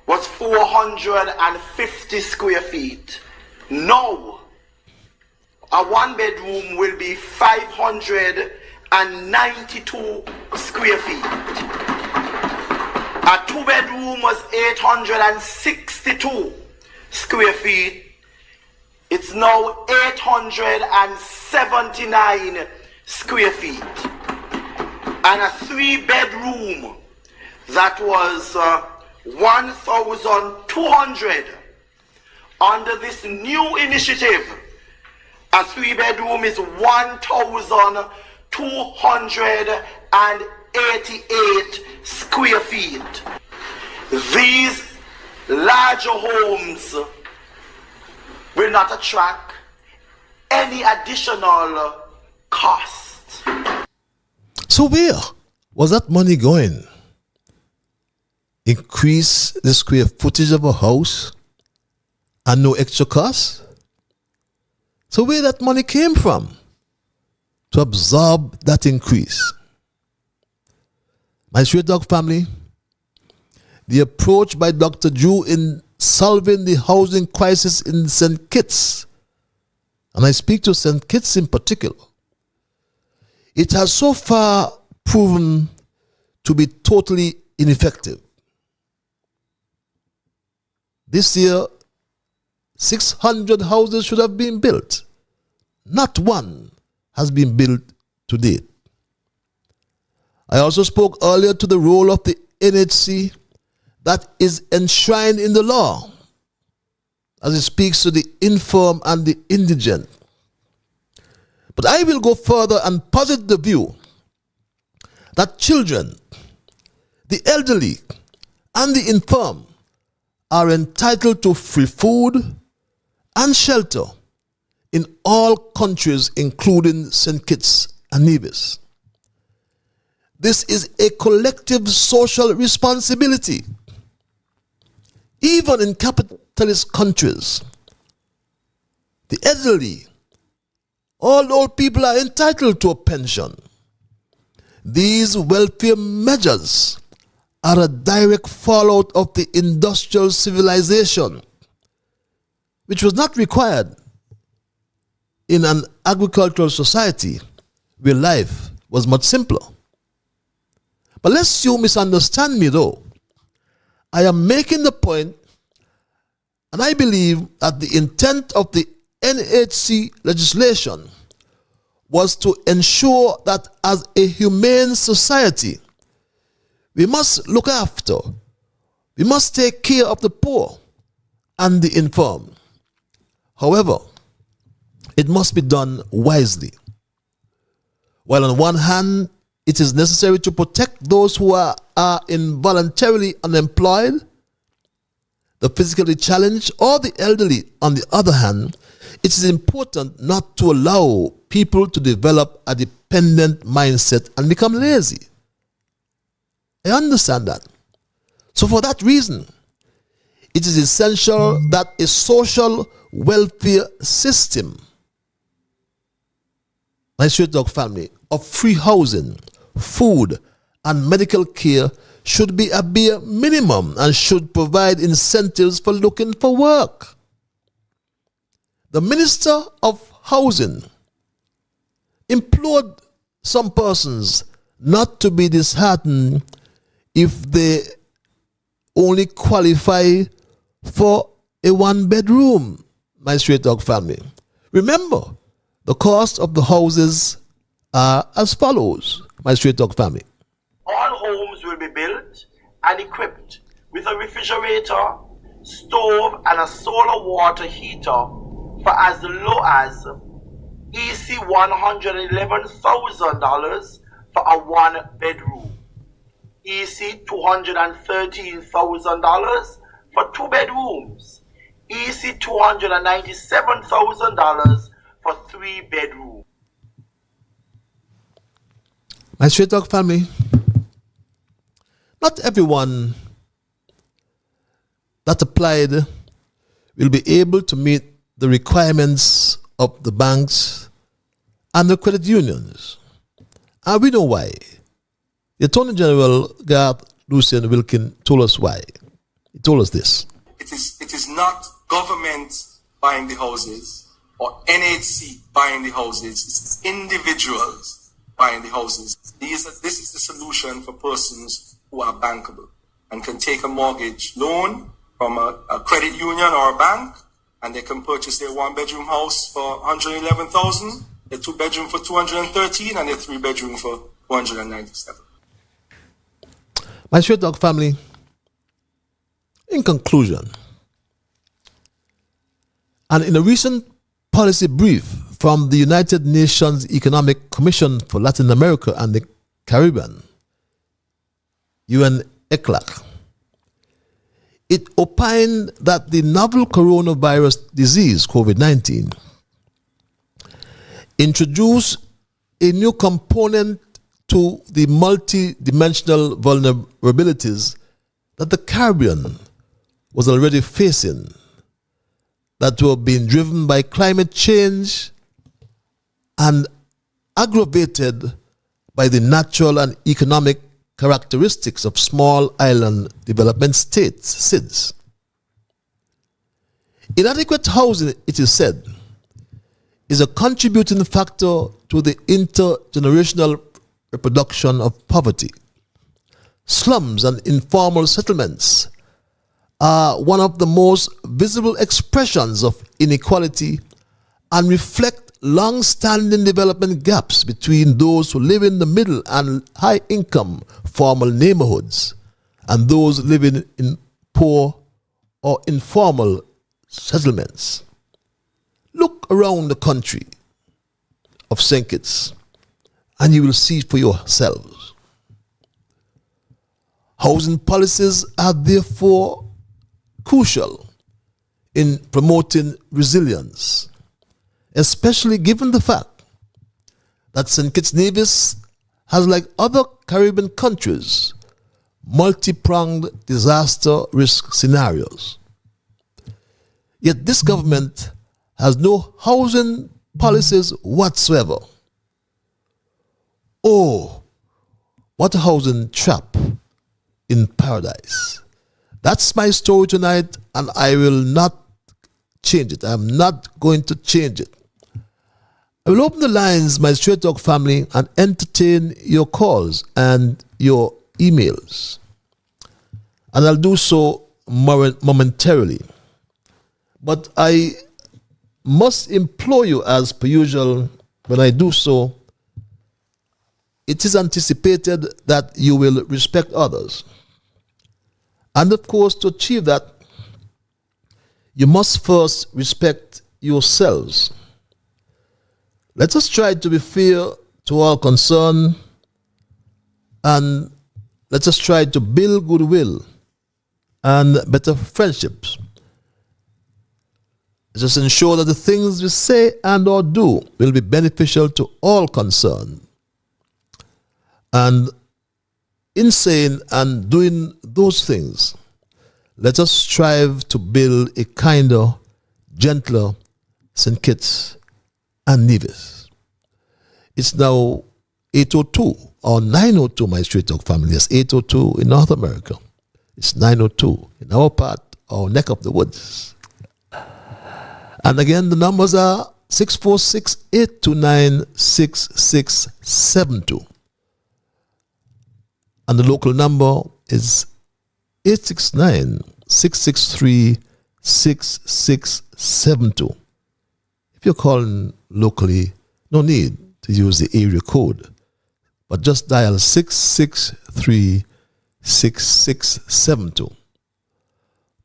was 450 square feet. Now, a one-bedroom will be 592 square feet. A two-bedroom was 862 square feet. It's now 879 square feet. And a three-bedroom that was 1,200. Under this new initiative, a three-bedroom is 1,288 square feet. These larger homes will not attract any additional cost. So where was that money going? Increase the square footage of a house and no extra cost? So where that money came from to absorb that increase? My Straight Dog family, the approach by Dr. Drew in solving the housing crisis in St. Kitts, and I speak to St. Kitts in particular, it has so far proven to be totally ineffective. This year, 600 houses should have been built. Not one has been built to date. I also spoke earlier to the role of the NHC that is enshrined in the law as it speaks to the infirm and the indigent. But I will go further and posit the view that children, the elderly, and the infirm are entitled to free food and shelter in all countries, including St. Kitts and Nevis. This is a collective social responsibility. Even in capitalist countries, the elderly, all old people are entitled to a pension. These welfare measures are a direct fallout of the industrial civilization, which was not required in an agricultural society where life was much simpler. But lest you misunderstand me though, I am making the point, and I believe that the intent of the NHC legislation was to ensure that as a humane society, we must look after, we must take care of the poor and the infirm. However, it must be done wisely. While on one hand, it is necessary to protect those who are involuntarily unemployed, the physically challenged, or the elderly, on the other hand, it is important not to allow people to develop a dependent mindset and become lazy. I understand that. So for that reason, it is essential that a social welfare system, my straight dog family, of free housing, food, and medical care should be a bare minimum and should provide incentives for looking for work. The Minister of Housing implored some persons not to be disheartened if they only qualify for a one-bedroom, my straight dog family. Remember, the cost of the houses are as follows, my straight dog family. All homes will be built and equipped with a refrigerator, stove, and a solar water heater for as low as EC $111,000 for a one-bedroom, EC $213,000 for two bedrooms, EC $297,000 for three bedrooms. My straight dog family, not everyone that applied will be able to meet the requirements of the banks and the credit unions. And we know why. The Attorney General, Garth Lucien Wilkin, told us why. He told us this. It is not government buying the houses or NHC buying the houses. It's individuals buying the houses. This is the solution for persons who are bankable and can take a mortgage loan from a credit union or a bank, and they can purchase their one-bedroom house for $111,000, their two-bedroom for $213,000, and their three-bedroom for $297,000. My straight dog family, in conclusion, and in a recent policy brief from the United Nations Economic Commission for Latin America and the Caribbean, UNECLAC, it opined that the novel coronavirus disease, COVID-19, introduced a new component to the multi-dimensional vulnerabilities that the Caribbean was already facing, that were being driven by climate change and aggravated by the natural and economic characteristics of small island development states, SIDS. Inadequate housing, it is said, is a contributing factor to the intergenerational reproduction of poverty. Slums and informal settlements are one of the most visible expressions of inequality and reflect long-standing development gaps between those who live in the middle and high-income formal neighborhoods and those living in poor or informal settlements. Look around the country of St. Kitts and you will see for yourselves. Housing policies are therefore crucial in promoting resilience, especially given the fact that St. Kitts Nevis has, like other Caribbean countries, multi-pronged disaster risk scenarios. Yet this government has no housing policies whatsoever. Oh, what a housing trap in paradise. That's my story tonight, and I will not change it. I'm not going to change it. I will open the lines, my straight dog family, and entertain your calls and your emails. And I'll do so momentarily. But I must implore you, as per usual, when I do so, it is anticipated that you will respect others. And of course, to achieve that, you must first respect yourselves. Let us try to be fair to all concerned, and let us try to build goodwill and better friendships. Let us ensure that the things we say and or do will be beneficial to all concerned. And in saying and doing those things, let us strive to build a kinder, gentler St. Kitts and Nevis. It's now 8:02 or 9:02, my Straight Talk family. It's 8:02 in North America. It's 9:02 in our part, our neck of the woods. And again, the numbers are 646-829-6672. And the local number is 869-663-6672. If you're calling locally, no need to use the area code, but just dial 663-6672.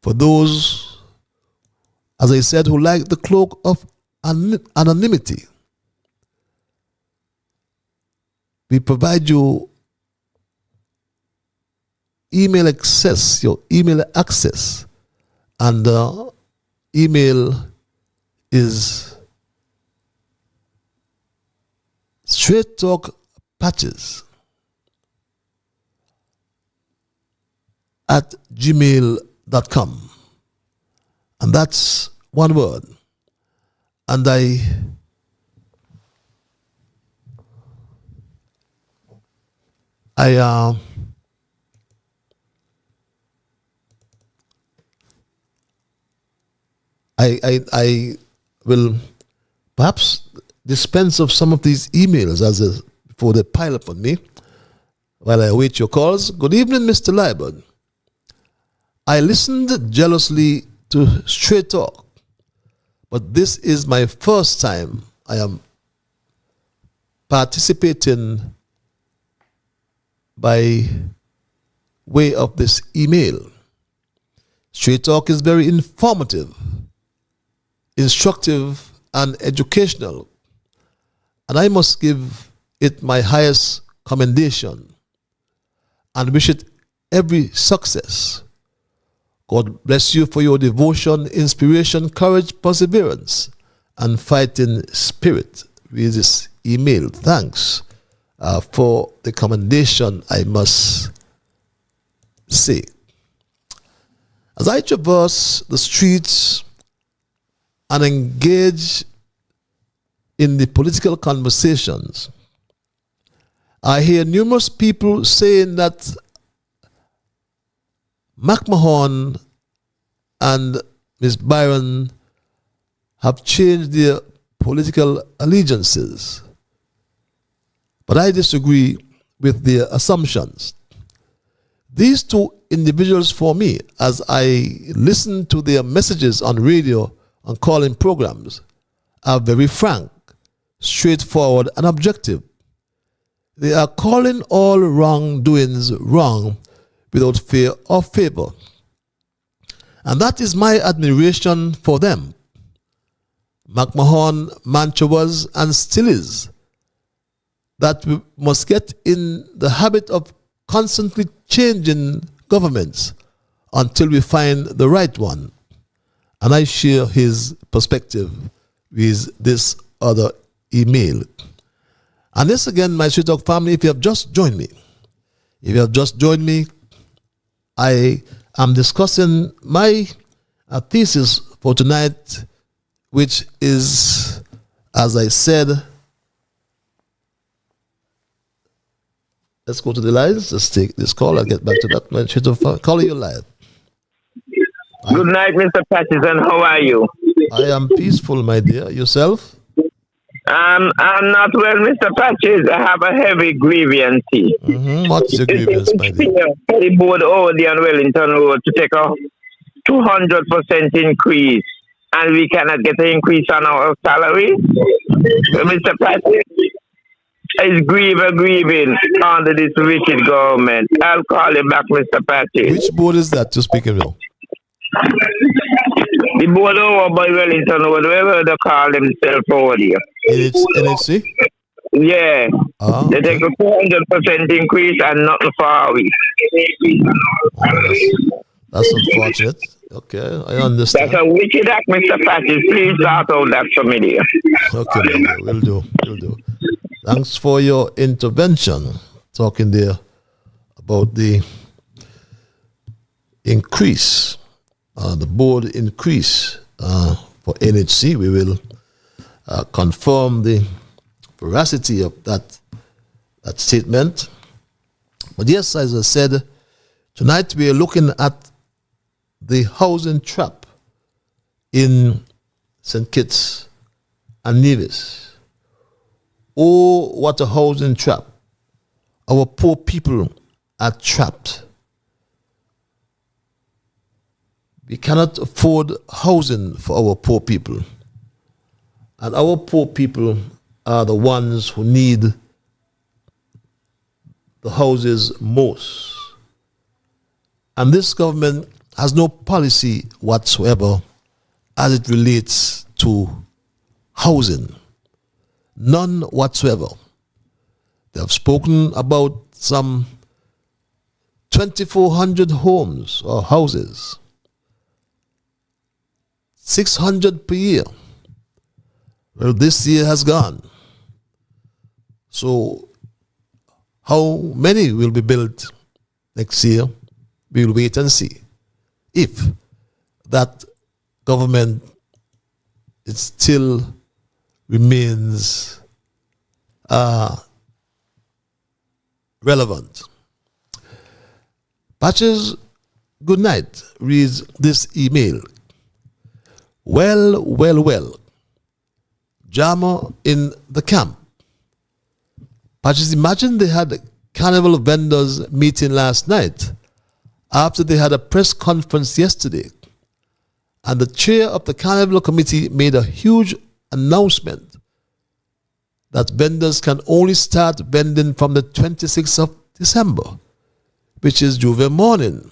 For those, as I said, who like the cloak of anonymity, we provide you email access, your email access, and the email is Straight Talk Patches at gmail.com, and that's one word. And I will perhaps dispense of some of these emails before they pile up on me while I await your calls. Good evening, Mr. Liburd. I listened jealously to Straight Talk, but this is my first time I am participating by way of this email. Straight Talk is very informative, instructive, and educational, and I must give it my highest commendation and wish it every success. God bless you for your devotion, inspiration, courage, perseverance, and fighting spirit with this email. Thanks for the commendation, I must say. As I traverse the streets and engage in the political conversations, I hear numerous people saying that McMahon and Ms. Byron have changed their political allegiances. But I disagree with their assumptions. These two individuals, for me, as I listen to their messages on radio and call-in programs, are very frank, straightforward, and objective. They are calling all wrongdoings wrong without fear or favor. And that is my admiration for them. McMahon mantra was and still is that we must get in the habit of constantly changing governments until we find the right one. And I share his perspective with this other email. And this again, my Straight Talk family, if you have just joined me, I am discussing my thesis for tonight, which is, as I said, let's go to the lines. Let's take this call. I'll get back to that. My Straight Talk calling you live. Good night, Mr. Patterson. How are you? I am peaceful, my dear. Yourself? I'm not well, Mr. Patches. I have a heavy grievance. What's your grievance, my dear? The board over there on Wellington Road to take a 200% increase and we cannot get an increase on our salary. So Mr. Patrick is grieving under this wicked government. I'll call you back, Mr. Patrick. Which board is that you're speaking of? The board over by Wellington Road, wherever they call themselves over there. NHC? Yeah. Oh, they take a 400% increase and nothing for a week. That's unfortunate. Okay, I understand. That's a wicked act, Mr. Patrick. Please sort out that for me, dear. Okay, will do. Thanks for your intervention. Talking there about the increase, the board increase for NHC. We will confirm the veracity of that statement. But yes, as I said, tonight we are looking at the housing trap in St. Kitts and Nevis. Oh, what a housing trap. Our poor people are trapped. We cannot afford housing for our poor people. And our poor people are the ones who need the houses most. And this government has no policy whatsoever as it relates to housing. None whatsoever. They have spoken about some 2,400 homes or houses, 600 per year. Well, this year has gone. So how many will be built next year? We will wait and see. If that government it still remains relevant. Patches Goodnight reads this email. Well. Drama in the camp. Patches, imagine they had a carnival vendors meeting last night after they had a press conference yesterday. And the chair of the carnival committee made a huge announcement that vendors can only start vending from the 26th of December, which is Juve morning.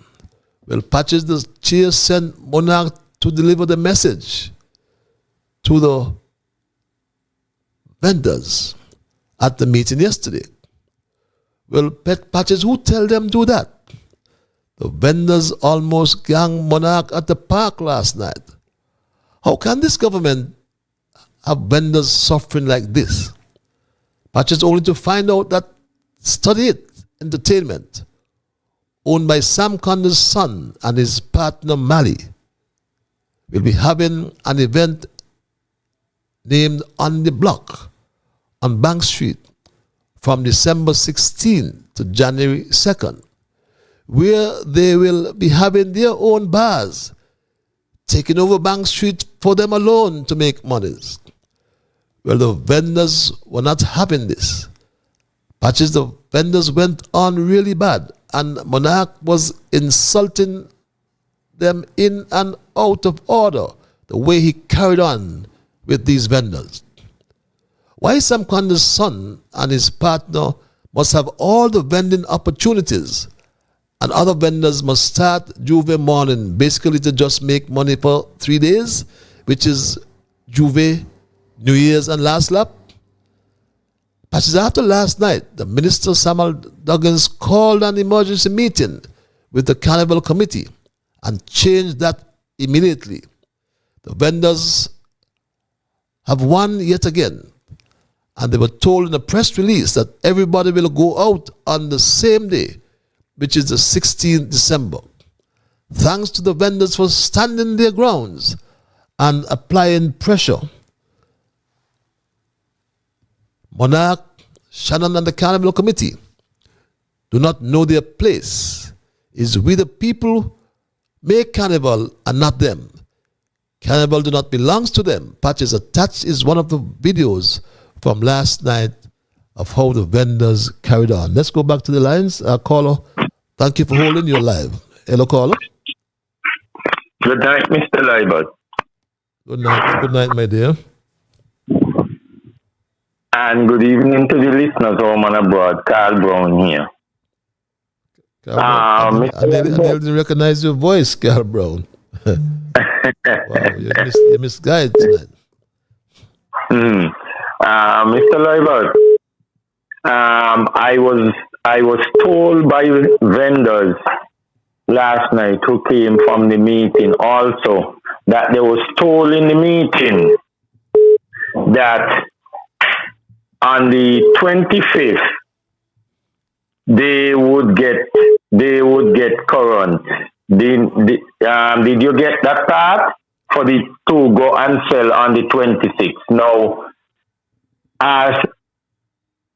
Well, Patches, the chair sent Monarch to deliver the message to the vendors at the meeting yesterday. Well, Patches, who tell them do that? The vendors almost gang Monarch at the park last night. How can this government have vendors suffering like this? Patches, only to find out that Study It Entertainment, owned by Sam Connor's son and his partner Mali, will be having an event named On the Block on Bank Street from December 16th to January 2nd, where they will be having their own bars, taking over Bank Street for them alone to make monies. Well, the vendors were not having this. Patches, the vendors went on really bad, and Monarch was insulting them in and out of order, the way he carried on with these vendors. Why Sam Connor's son and his partner must have all the vending opportunities and other vendors must start Juve morning basically to just make money for 3 days, which is Juve, New Year's and last lap? Patches, after last night, the Minister Samuel Duggins called an emergency meeting with the Carnival Committee and changed that immediately. The vendors have won yet again, and they were told in a press release that everybody will go out on the same day, which is the 16th December. Thanks to the vendors for standing their grounds and applying pressure. Monarch, Shannon and the Carnival Committee do not know their place. It's we the people make Carnival and not them. Carnival do not belong to them. Patches attached is one of the videos from last night of how the vendors carried on. Let's go back to the lines. Caller, thank you for holding your live. Hello, caller. Good night, Mr. Liburd. Good night, my dear. And good evening to the listeners home and abroad. Carl Brown here. I didn't recognize your voice, Carl Brown. Wow, you misguided tonight. Mr. Liburd, I was told by vendors last night who came from the meeting also that they was told in the meeting that on the 25th they would get current. Did you get that part? For the to go and sell on the 26th. Now, as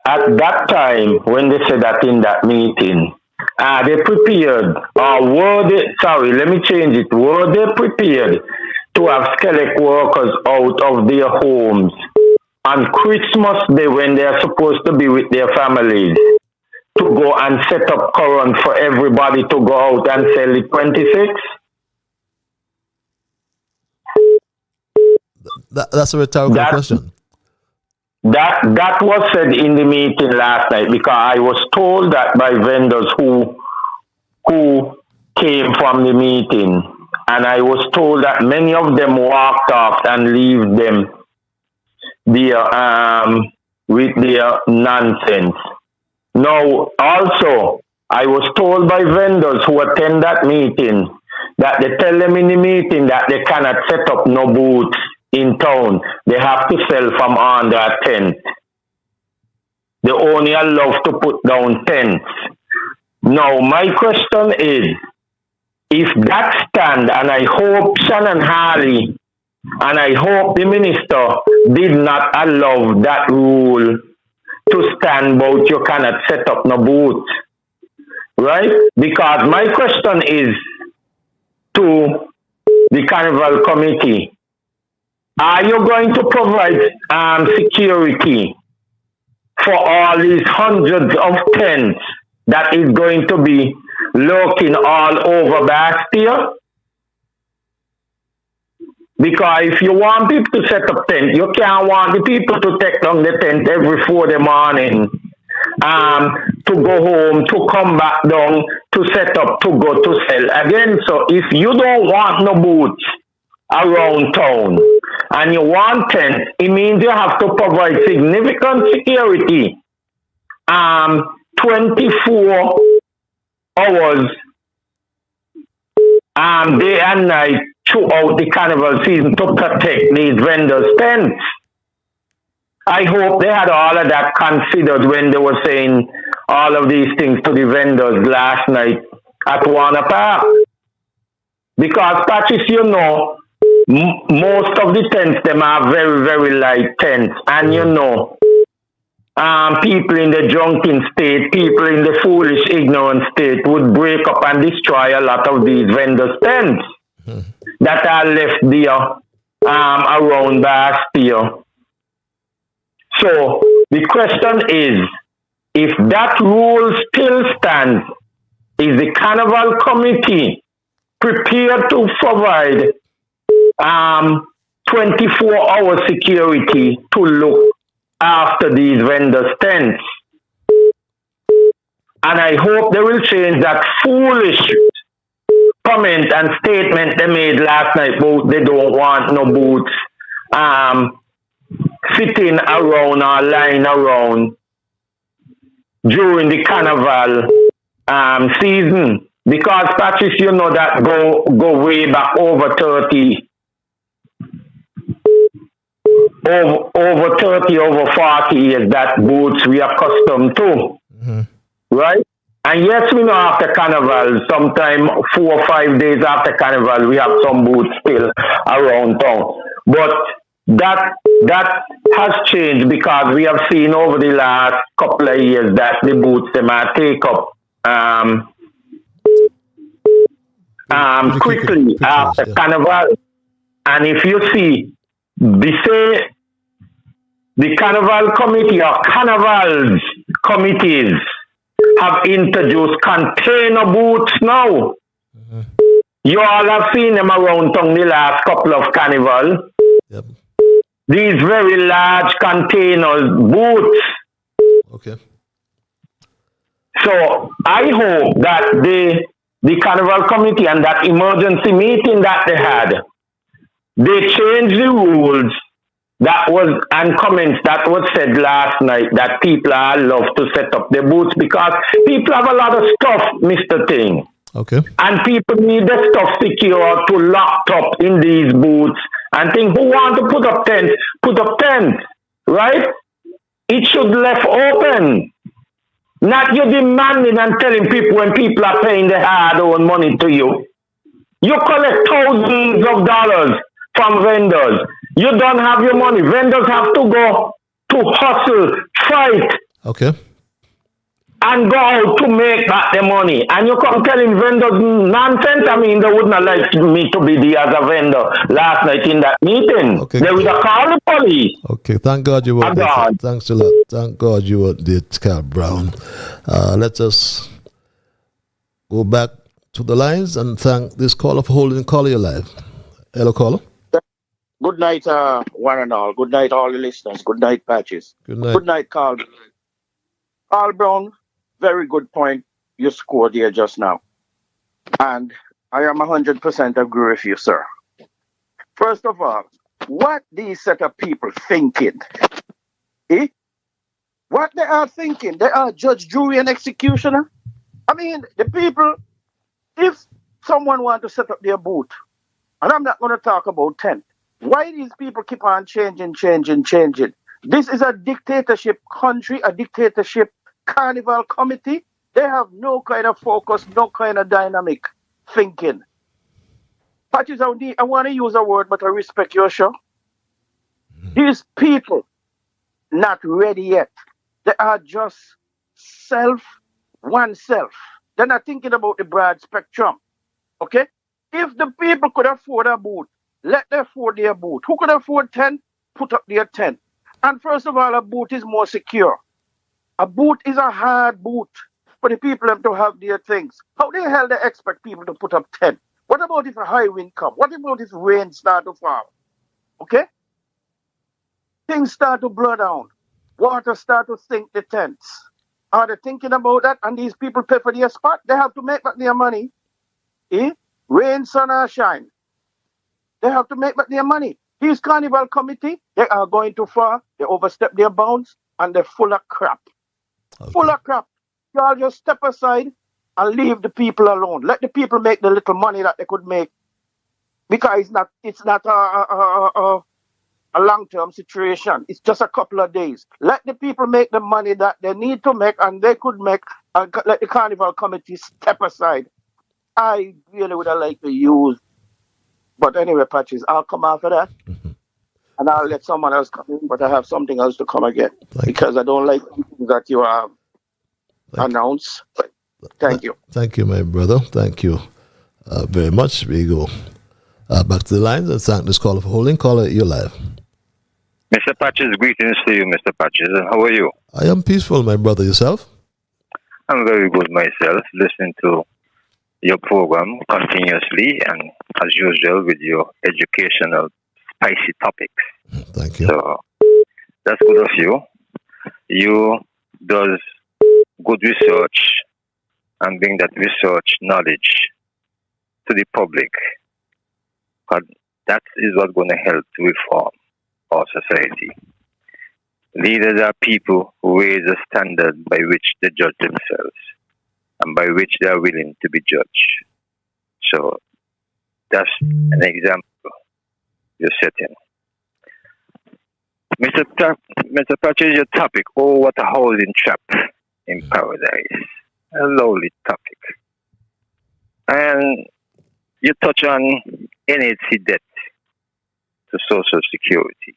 at that time when they said that in that meeting, they prepared, or were they? Sorry, let me change it. Were they prepared to have skeleton workers out of their homes on Christmas Day when they are supposed to be with their families to go and set up current for everybody to go out and sell the 26th? That's a rhetorical question. That was said in the meeting last night because I was told that by vendors who came from the meeting, and I was told that many of them walked off and leave them with their nonsense. Now, also, I was told by vendors who attend that meeting that they tell them in the meeting that they cannot set up no booths in town. They have to sell from under a tent. They only allow to put down tents. Now, my question is, if that stand, and I hope Shannon Harley and I hope the minister did not allow that rule to stand about you cannot set up no booth, right? Because my question is to the Carnival Committee, are you going to provide security for all these hundreds of tents that is going to be lurking all over Bastille? Because if you want people to set up tent, you can't want the people to take down the tent every 4 in the morning, to go home, to come back down, to set up, to go to sell again. So if you don't want no booths around town and you want tents, it means you have to provide significant security 24 hours day and night throughout the carnival season to protect these vendors' tents. I hope they had all of that considered when they were saying all of these things to the vendors last night at Warner Park. Because, Patrice, you know, most of the tents, them are very, very light tents. And you know, people in the drunken state, people in the foolish, ignorant state would break up and destroy a lot of these vendors' tents that are left there around Bastille. So the question is, if that rule still stands, is the Carnival Committee prepared to provide 24-hour security to look after these vendors' tents? And I hope they will change that foolish comment and statement they made last night about they don't want no booths sitting around or lying around during the carnival season. Because, Patrice, you know that go way back over 30, over 40 years that booths we are accustomed to, right? And yes, we know after carnival, sometime 4 or 5 days after carnival, we have some booths still around town. But that has changed because we have seen over the last couple of years that the booths they might take up quickly after carnival. And if you see, the Carnival Committee or Carnivals committees have introduced container booths now. You all have seen them around town the last couple of carnival. Yep. These very large containers, booths. Okay. So I hope that the Carnival Committee and that emergency meeting that they had, they changed the rules and comments that was said last night that people are allowed to set up their booths because people have a lot of stuff, Mr. Ting. Okay. And people need the stuff secure to locked up in these booths and think who want to put up tents, right? It should left open. Not you demanding and telling people when people are paying their hard-earned money to you. You collect thousands of dollars from vendors. You don't have your money. Vendors have to go to hustle, fight, Okay. and go out to make back the money. And you come telling vendors nonsense. I mean, they would not like me to be there as a vendor last night in that meeting. Okay. They would have called the police. Okay, thank God you were there. Thanks a lot. Thank God you were there, Carl Brown. Let us go back to the lines and thank this caller for holding caller live. Hello, caller. Good night, one and all. Good night, all the listeners. Good night, Patches. Good night. Good night, Carl. Carl Brown, very good point you scored here just now. And I am 100% agree with you, sir. First of all, what these set of people thinking? What they are thinking? They are judge, jury, and executioner? I mean, the people, if someone want to set up their booth, and I'm not going to talk about tent, why these people keep on changing? This is a dictatorship country, a dictatorship carnival committee. They have no kind of focus, no kind of dynamic thinking. Patches, I want to use a word, but I respect your show. These people not ready yet. They are just oneself. They're not thinking about the broad spectrum. Okay? If the people could afford a booth, let them afford their booth. Who could afford 10? Put up their 10. And first of all, a booth is more secure. A booth is a hard booth for the people to have their things. How the hell they expect people to put up 10? What about if a high wind come? What about if rain start to fall? Okay? Things start to blow down. Water start to sink the tents. Are they thinking about that? And these people pay for their spot? They have to make back their money. Rain, sun, or shine. They have to make back their money. These carnival committee, they are going too far. They overstep their bounds and they're full of crap. Okay. Full of crap. Y'all just step aside and leave the people alone. Let the people make the little money that they could make. Because it's not a long-term situation. It's just a couple of days. Let the people make the money that they need to make and they could make, and let the carnival committee step aside. I really would have liked to use. But anyway, Patches, I'll come after that. Mm-hmm. And I'll let someone else come in, but I have something else to come again. Because I don't like that you have announced. But thank you. Thank you, my brother. Thank you very much. We go back to the lines and thank this caller for holding. Caller, you're live. Mr. Patches, greetings to you, Mr. Patches. How are you? I am peaceful, my brother. Yourself? I'm very good myself, listening to your program continuously and as usual with your educational spicy topics. Thank you. So that's good of you. You does good research and bring that research knowledge to the public. But that is what's going to help to reform our society. Leaders are people who raise a standard by which they judge themselves and by which they are willing to be judged. So that's an example you're setting. Mr. Patches, your topic, what a holding trap in paradise. A lovely topic. And you touch on NHC debt to Social Security.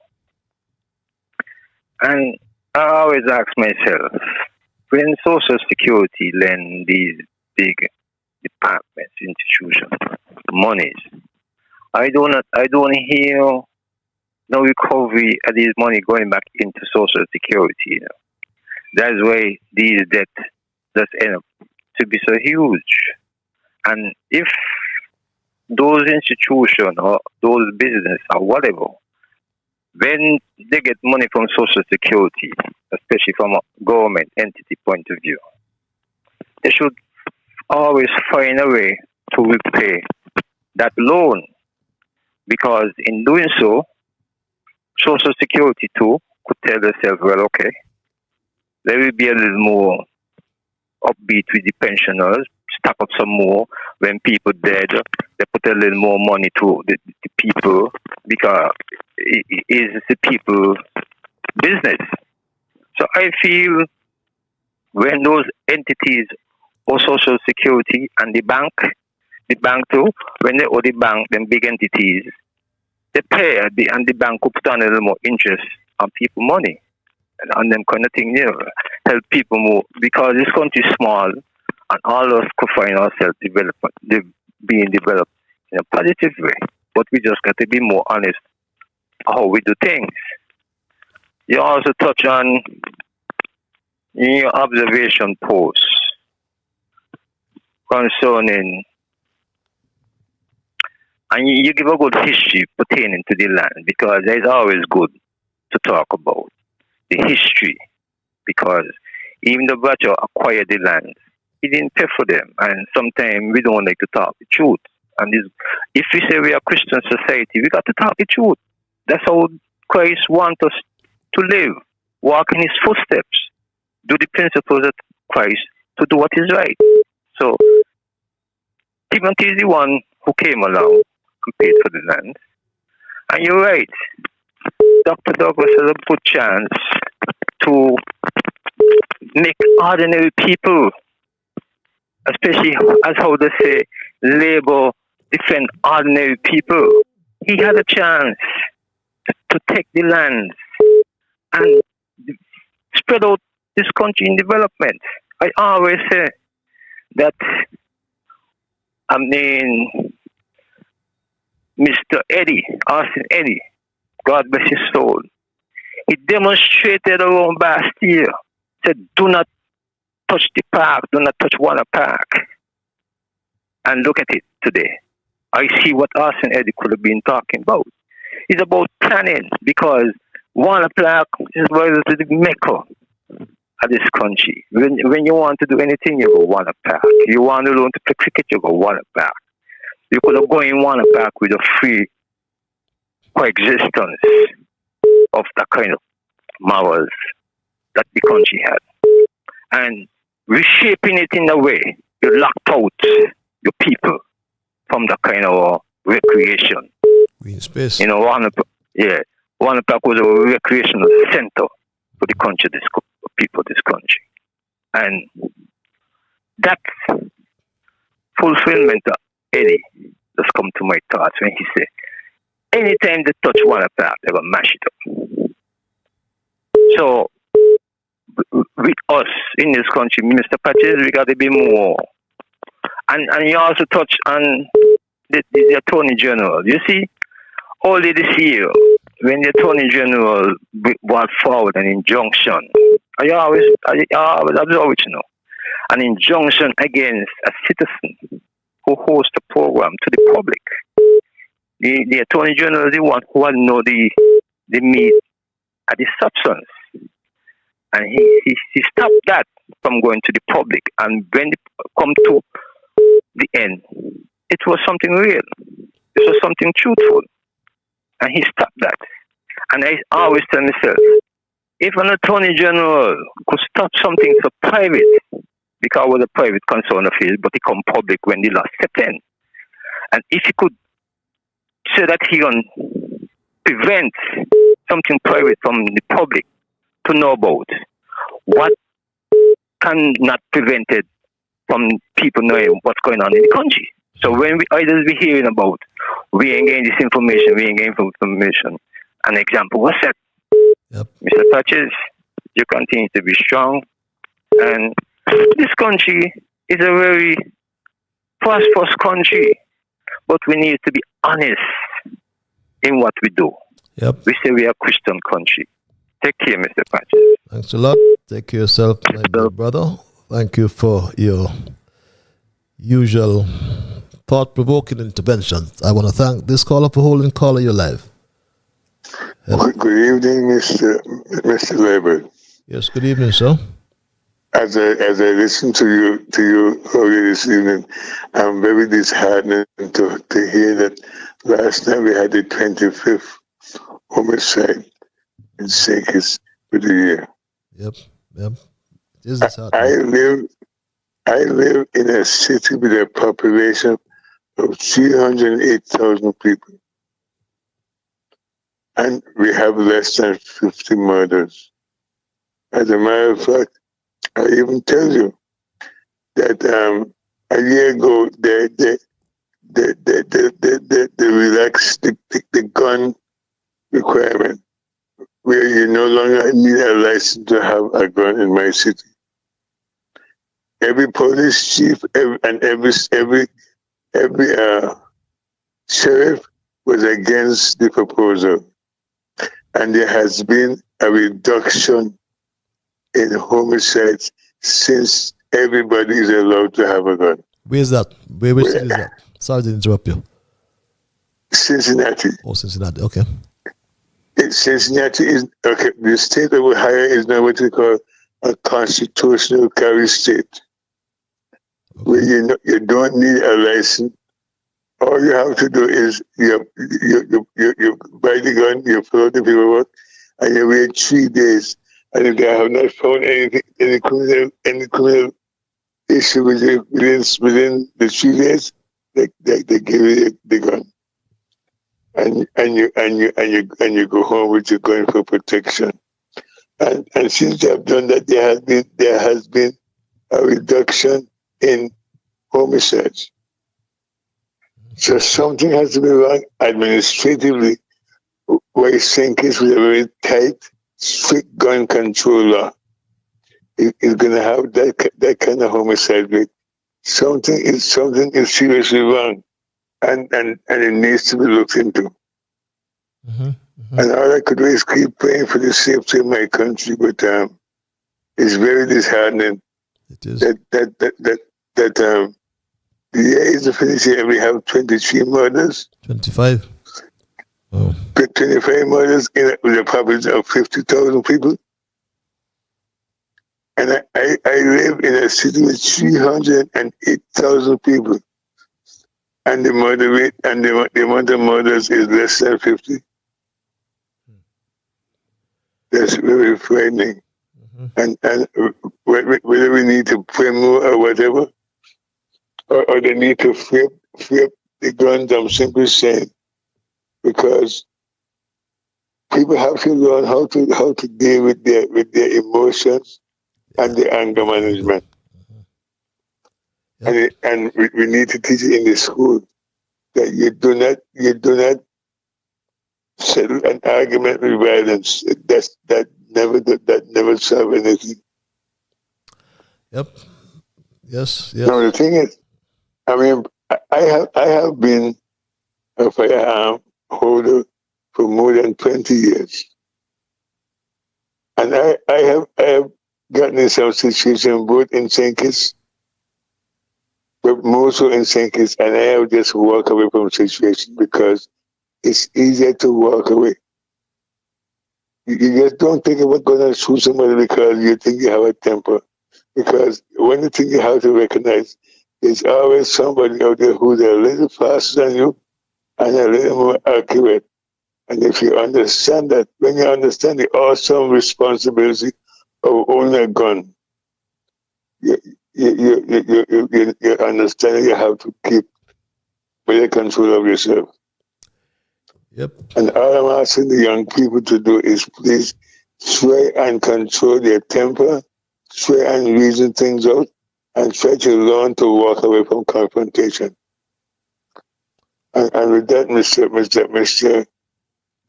And I always ask myself, when Social Security lend these big departments, institutions, monies, I don't hear no recovery of these money going back into Social Security. You know. That's why these debts just end up to be so huge. And if those institutions or those business or whatever when they get money from Social Security, especially from a government entity point of view, they should always find a way to repay that loan, because in doing so, Social Security too could tell themselves, well, okay, there will be a little more upbeat with the pensioners, stack up some more. When people dead, they put a little more money to the people, because it is the people business. So I feel when those entities owe Social Security and the bank too, when they owe the bank, them big entities, they pay, and the bank could put on a little more interest on people money and on them kind of thing, help people more, because this country is small and all of us could find ourselves being developed in a positive way. But we just got to be more honest how we do things. You also touch on in your observation post concerning, and you give a good history pertaining to the land, because it's always good to talk about the history, because even the Bratcher acquired the land, he didn't pay for them, and sometimes we don't like to talk the truth. And if we say we are a Christian society, we got to talk the truth. That's how Christ wants us to live, walk in his footsteps, do the principles of Christ, to do what is right. So Timothy is the one who came along and paid for the land. And you're right, Dr. Douglas has a good chance to make ordinary people, especially as how they say, labor defend ordinary people. He had a chance to take the land and spread out this country in development. I always say that, Mr. Austin Eddie, God bless his soul, he demonstrated around Bastille, said, do not touch the park, do not touch Warner Park. And look at it today. I see what Austin Eddie could have been talking about. It's about planning, because Warner Park is the mecca of this country. When you want to do anything, you go Warner Park. You want to learn to play cricket, you go Warner Park. You could have gone in Warner Park with a free coexistence of that kind of morals that the country had. And reshaping it in a way, you locked out your people from that kind of recreation. Green space. Warner Park was a recreational center for the country, people of this country. And that fulfillment of Eddie just come to my thoughts when he said, anytime they touch Warner Park, they're going to mash it up. So, with us in this country, Mr. Patches, we got to be more. And you also touch on the Attorney General. You see, only this year, when the Attorney General brought forward an injunction, I always observe it, an injunction against a citizen who hosts a program to the public. The Attorney General is the one who will know the meat and the substance. And he stopped that from going to the public. And when it come to the end, it was something real. It was something truthful. And he stopped that. And I always tell myself, if an Attorney General could stop something so private, because it was a private concern of his, but it come public when the law stepped in. And if he could say that he can prevent something private from the public to know about, what can not prevent it from people knowing what's going on in the country? So when we either be hearing about, we ain't getting this information, an example was set. Yep. Mr. Patches, you continue to be strong, and this country is a very prosperous country, but we need to be honest in what we do. Yep. We say we are a Christian country. Take care, Mr. Patches. Thanks a lot. Take care of yourself, my dear brother. Thank you for your usual thought-provoking interventions. I want to thank this caller for holding call of your life. Good evening, Mr. Liburd. Yes, good evening, sir. As I listen to you earlier this evening, I'm very disheartened to hear that last night we had the 25th homicide in St. with the year. Yep. It is disheartening. I live in a city with a population of 308,000 people, and we have less than 50 murders. As a matter of fact, I even tell you that a year ago they relaxed the gun requirement, where you no longer need a license to have a gun in my city. Every police chief and every sheriff was against the proposal, and there has been a reduction in homicides since everybody is allowed to have a gun. Where is that? Which city is that? Sorry to interrupt you. Cincinnati. Oh, Cincinnati. Okay. Cincinnati is okay. The state of Ohio is now what we call a constitutional carry state, where you don't need a license. All you have to do is you buy the gun, you fill out the paperwork, and you wait 3 days. And if they have not found any criminal issue within the 3 days, they give you the gun, and you go home with your gun for protection. And since they have done that, there has been a reduction in homicides. So something has to be wrong administratively. Why St. Kitts with a very tight, strict gun control law is going to have that kind of homicide rate. Something is seriously wrong, and it needs to be looked into. And all I could do is keep praying for the safety of my country, but it's very disheartening. It is. That the year is finished here, we have 23 murders. 25. Oh. 25 murders with a population of 50,000 people. And I live in a city with 308,000 people. And the murder rate and the amount of murders is less than 50. That's very frightening. And whether we need to pray more or whatever, or they need to free up the guns, I'm simply saying, because people have to learn how to deal with their emotions and their anger management. And we need to teach it in the school that you do not settle an argument with violence. That never solve anything. Yep. Yes. Now the thing is, I mean, I have been a firearm holder for more than 20 years, and I have gotten in some situations both in St. Kitts, but more so in St. Kitts, and I have just walked away from situations because it's easier to walk away. You just don't think about going to shoot somebody because you think you have a temper. Because one thing you have to recognize, there's always somebody out there who's a little faster than you and a little more accurate. And if you understand that, when you understand the awesome responsibility of owning a gun, you understand you have to keep better control of yourself. Yep. And all I'm asking the young people to do is please try and control their temper, try and reason things out, and try to learn to walk away from confrontation. And with that, Mr.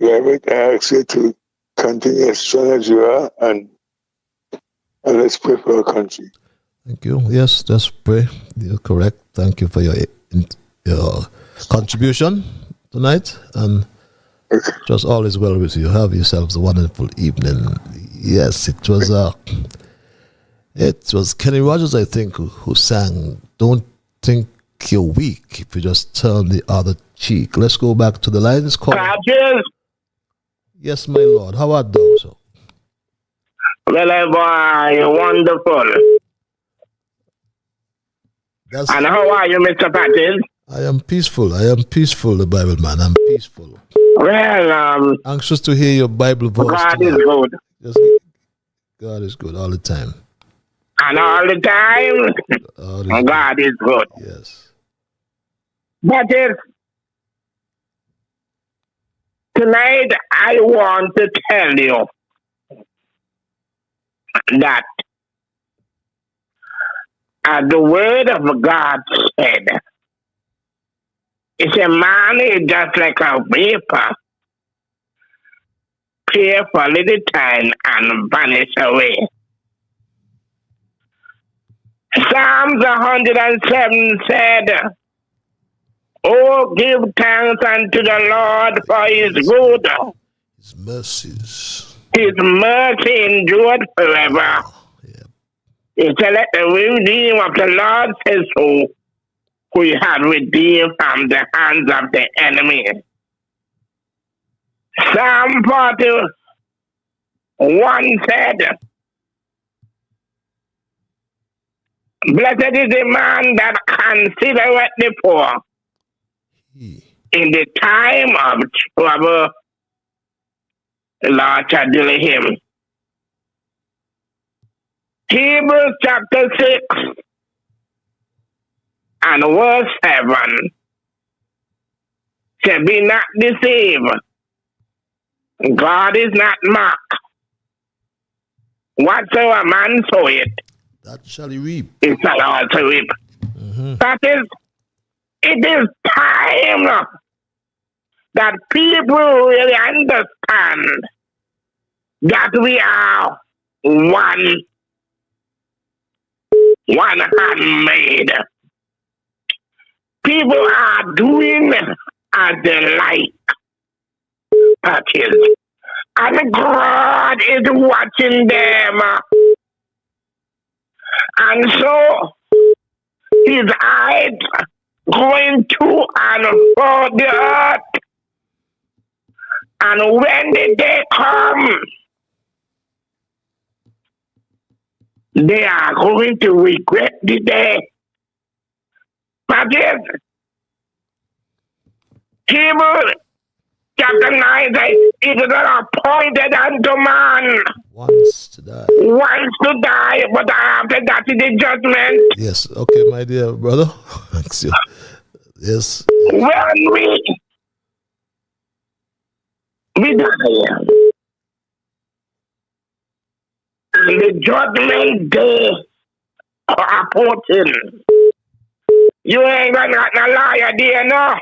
Rabbit, I ask you to continue as strong as you are, and let's pray for our country. Thank you. Yes, let's pray. You're correct. Thank you for your contribution tonight, and just all is well with you. Have yourselves a wonderful evening. Yes, it was Kenny Rogers, I think, who sang, "Don't think you're weak if you just turn the other cheek." Let's go back to the lines. Call. Yes, my lord. How art thou, sir? Well, boy, wonderful. And how are you, Mr. Patil? I am peaceful. The Bible man. I'm peaceful. Well, anxious to hear your Bible voice. God tonight. is good. God is good all the time. And all the time, God is good. Yes. But tonight I want to tell you that as the word of God said, it's a man is just like a vapor, appear for a little time and vanish away. Psalms 107 said, "Oh, give thanks unto the Lord for his good. His mercies. His mercy endured forever." It said, "Let the redeemed of the Lord say so, who he had redeemed from the hands of the enemy." Psalm 41 said, "Blessed is the man that considereth the poor. In the time of trouble, the Lord shall deliver him." Hebrews chapter 6 and verse 7 said, "Be not deceived. God is not mocked. Whatsoever man soweth, that shall he reap. He shall also reap." That is, it is time that people really understand that we are one handmade. People are doing as they like, patches, and God is watching them, and so his eyes going to and fro the earth, and when the day comes, they are going to regret the day. But yes, Hebrews chapter 9 says, "It is not appointed unto man once to die, but after that is the judgment." Yes, okay, my dear brother. Thanks you. Yes. When we die, and the judgment day are approaching, you ain't got no liar there, no.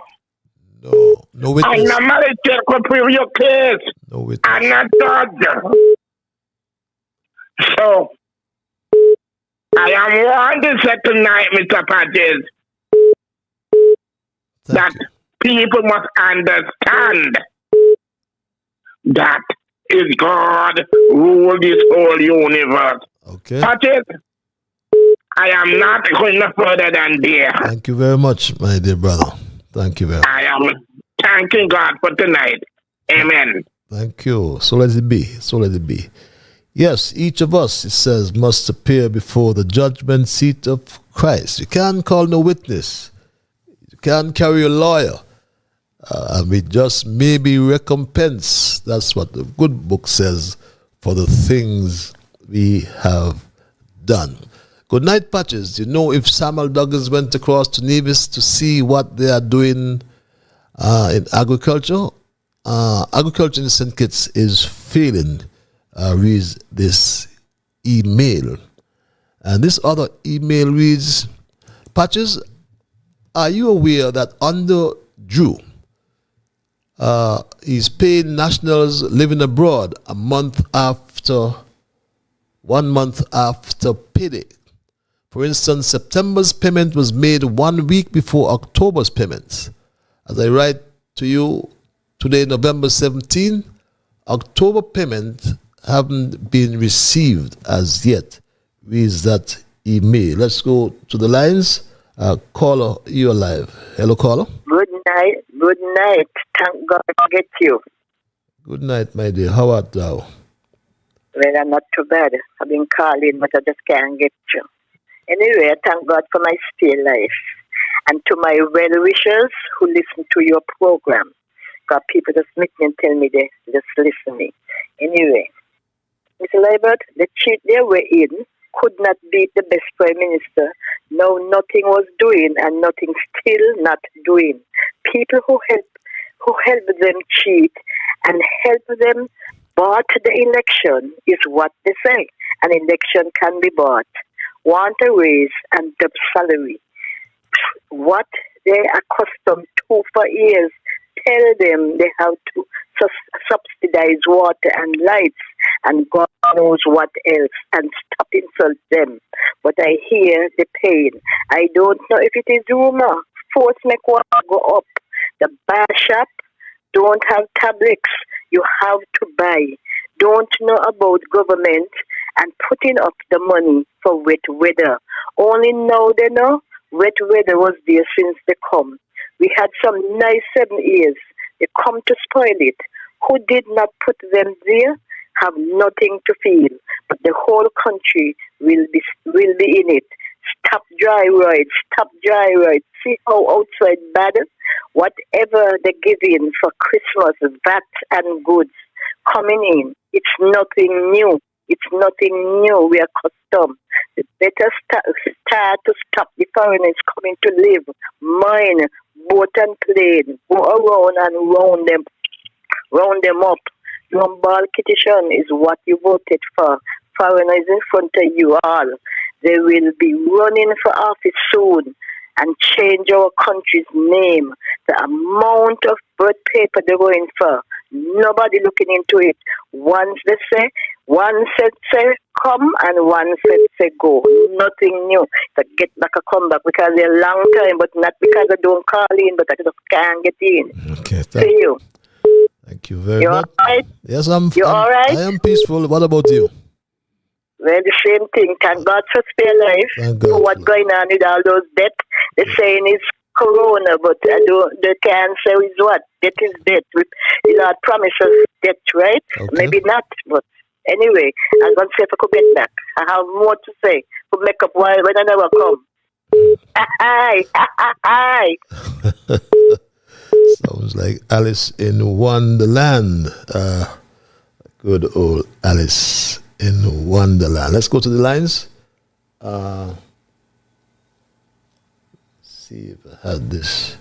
No witness. And the magistrate could prove your case. No witness. And not judge. So, I am want to say tonight, Mr. Patches, that people must understand that is God rule this whole universe. Okay. Patches, I am not going no further than there. Thank you very much, my dear brother. Thank you very much. I am thanking God for tonight. Amen. Thank you. So let it be. So let it be. Yes, each of us, it says, must appear before the judgment seat of Christ. You can't call no witness. You can't carry a lawyer. And we just may be recompensed. That's what the good book says for the things we have done. Good night, Patches. Do you know if Samuel Douglas went across to Nevis to see what they are doing in agriculture? Agriculture in St. Kitts is failing. Reads this email. And this other email reads, Patches, are you aware that under Drew, he's paying nationals living abroad 1 month after payday? For instance, September's payment was made 1 week before October's payment. As I write to you today, November 17, October payment haven't been received as yet. Reads that email. Let's go to the lines. Caller, you're live. Hello, caller. Good night. Good night. Thank God to get you. Good night, my dear. How art thou? Well, I'm not too bad. I've been calling, but I just can't get you. Anyway, I thank God for my still life. And to my well-wishers who listen to your program. Because people just meet me and tell me they just listen me. Anyway, Mr. Liburd, the cheat they were in could not beat the best prime minister. No, nothing was doing and nothing still not doing. People who help them cheat and help them bought the election is what they say. An election can be bought. Want a raise and the salary. What they are accustomed to for years. Tell them they have to subsidize water and lights and God knows what else and stop insult them. But I hear the pain. I don't know if it is rumor. Force make water go up. The bar shop don't have tablets. You have to buy. Don't know about government and putting up the money for wet weather. Only now they know wet weather was there since they come. We had some nice 7 years. They come to spoil it. Who did not put them there have nothing to feel. But the whole country will be in it. Stop dry roads. Stop dry roads. See how outside bad? Whatever they give in for Christmas, VAT and goods coming in, it's nothing new. It's nothing new. We are accustomed. The better start to stop the foreigners coming to live, mine, boat and plane, go around and round them up. Your ball petition is what you voted for. Foreigners in front of you all. They will be running for office soon and change our country's name. The amount of birth paper they're going for, nobody looking into it. One said say come and one said say go. Nothing new. To get back a comeback because they're a long time, but not because I don't call in, but I just can't get in. Okay, See you. Thank you very You much. all right? Yes, You all right? I am peaceful. What about you? Well, the same thing. Thank God for spare life. Thank God. For what's going on with all those deaths. They're saying it's corona, but they can't say it's what? Death is death. The Lord promises death, right? Okay. Maybe not, but anyway, I'm going to say if I could get back. I have more to say. To make up when I never come. Aye. Sounds like Alice in Wonderland. Good old Alice in Wonderland. Let's go to the lines. See if I had this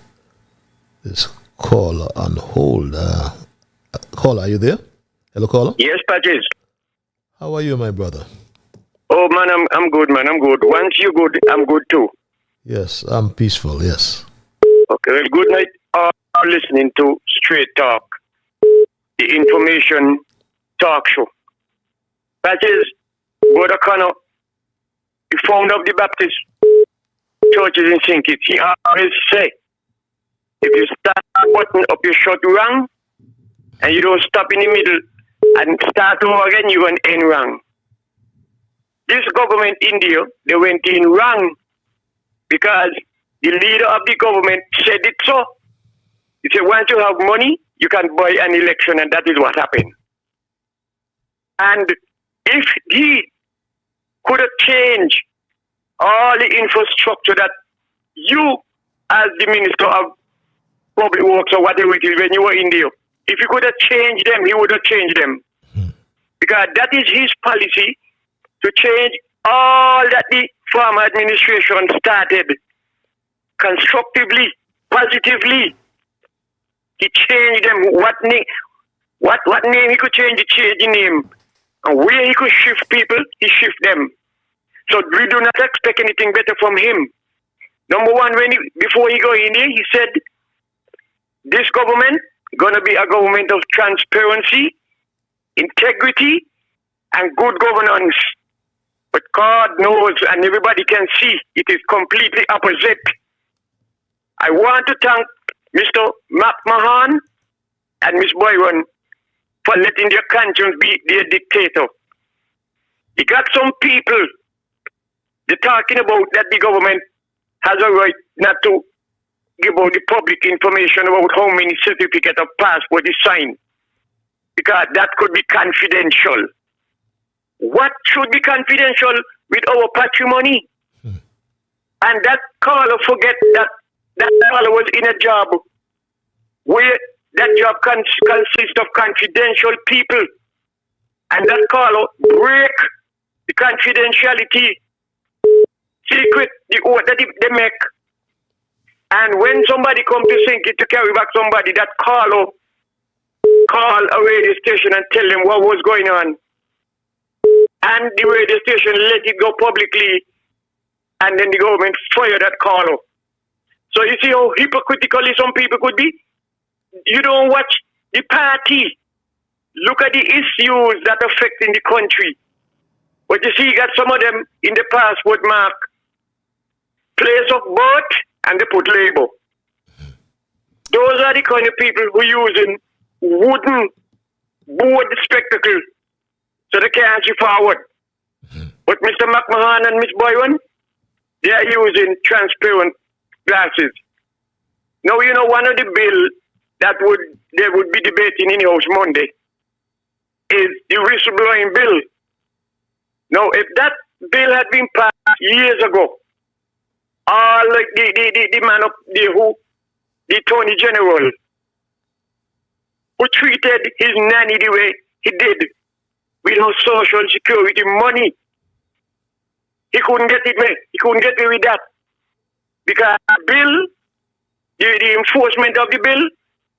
caller on hold. Caller, are you there? Hello, caller. Yes, Patches. How are you, my brother? Oh man, I'm good, man. I'm good. Once you're good, I'm good too. Yes, I'm peaceful. Yes. Okay. Well, good night. Listening to Straight Talk, the information talk show. Patches, Brother Connor, the founder of the Baptist churches in St. Kitts, he always say, if you start button up your shirt wrong, and you don't stop in the middle and start over again, you're going to end wrong. This government in India, they went in wrong because the leader of the government said it so. He said, once you have money, you can buy an election, and that is what happened. And if he could have changed all the infrastructure that you, as the Minister of Public Works or whatever it is, when you were in there, if he could have changed them, he would have changed them. Because that is his policy, to change all that the former administration started constructively, positively. He changed them. What name he could change, he changed the name. And where he could shift people, he shift them. So we do not expect anything better from him. Number one, before he go in here, he said, this government gonna be a government of transparency, integrity, and good governance. But God knows, and everybody can see, it is completely opposite. I want to thank Mr. McMahon and Miss Boyron for letting their conscience be their dictator. He got some people, they're talking about that the government has a right not to give out the public information about how many certificates of passport is signed. because that could be confidential. What should be confidential with our patrimony? And that caller forget that caller was in a job where that job consists of confidential people. And that caller break the confidentiality secret, the oath that they make. And when somebody come to sink it to carry back somebody, that caller call a radio station and tell them what was going on. And the radio station let it go publicly, and then the government fire that caller. So you see how hypocritically some people could be? You don't watch the party. Look at the issues that affecting the country. But you see, you got some of them in the passport mark, place of birth, and they put label. Those are the kind of people who using wooden board spectacle so they can't see forward. But Mr. McMahon and Miss Boywan, they are using transparent glasses. Now, you know, one of the bill that they would be debating in the House Monday is the whistleblowing bill. Now, if that bill had been passed years ago, all like the man up there who, the Attorney General, who treated his nanny the way he did, with no social security money, he couldn't get it away. He couldn't get away with that. Because the bill, the enforcement of the bill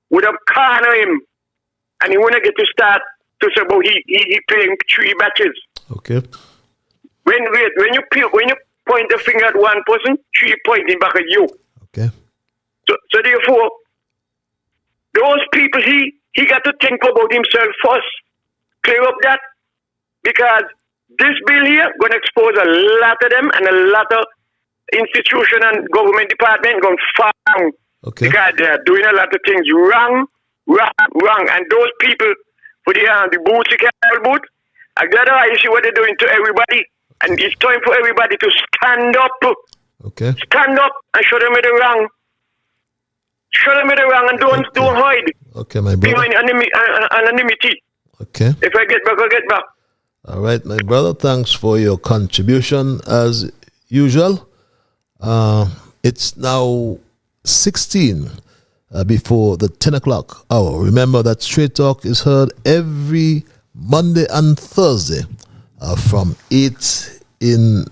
would have cornered him. And he wouldn't get to start to say about he paying 3 batches. Okay. When you point the finger at one person, 3 pointing back at you. Okay. So therefore, those people, he got to think about himself first. Clear up that. Because this bill here going to expose a lot of them, and a lot of institution and government department going to fall. Okay. Because they are doing a lot of things wrong. And those people for the boots, the carry boot, I got to see what they're doing to everybody. And it's time for everybody to stand up. Okay. Stand up and show them where they're wrong. Show them where they're wrong and don't hide. Okay, my brother. Behind anonymity. Okay. If I get back, I'll get back. All right, my brother. Thanks for your contribution as usual. It's now 16 before the 10 o'clock hour. Remember that Straight Talk is heard every Monday and Thursday from 8 in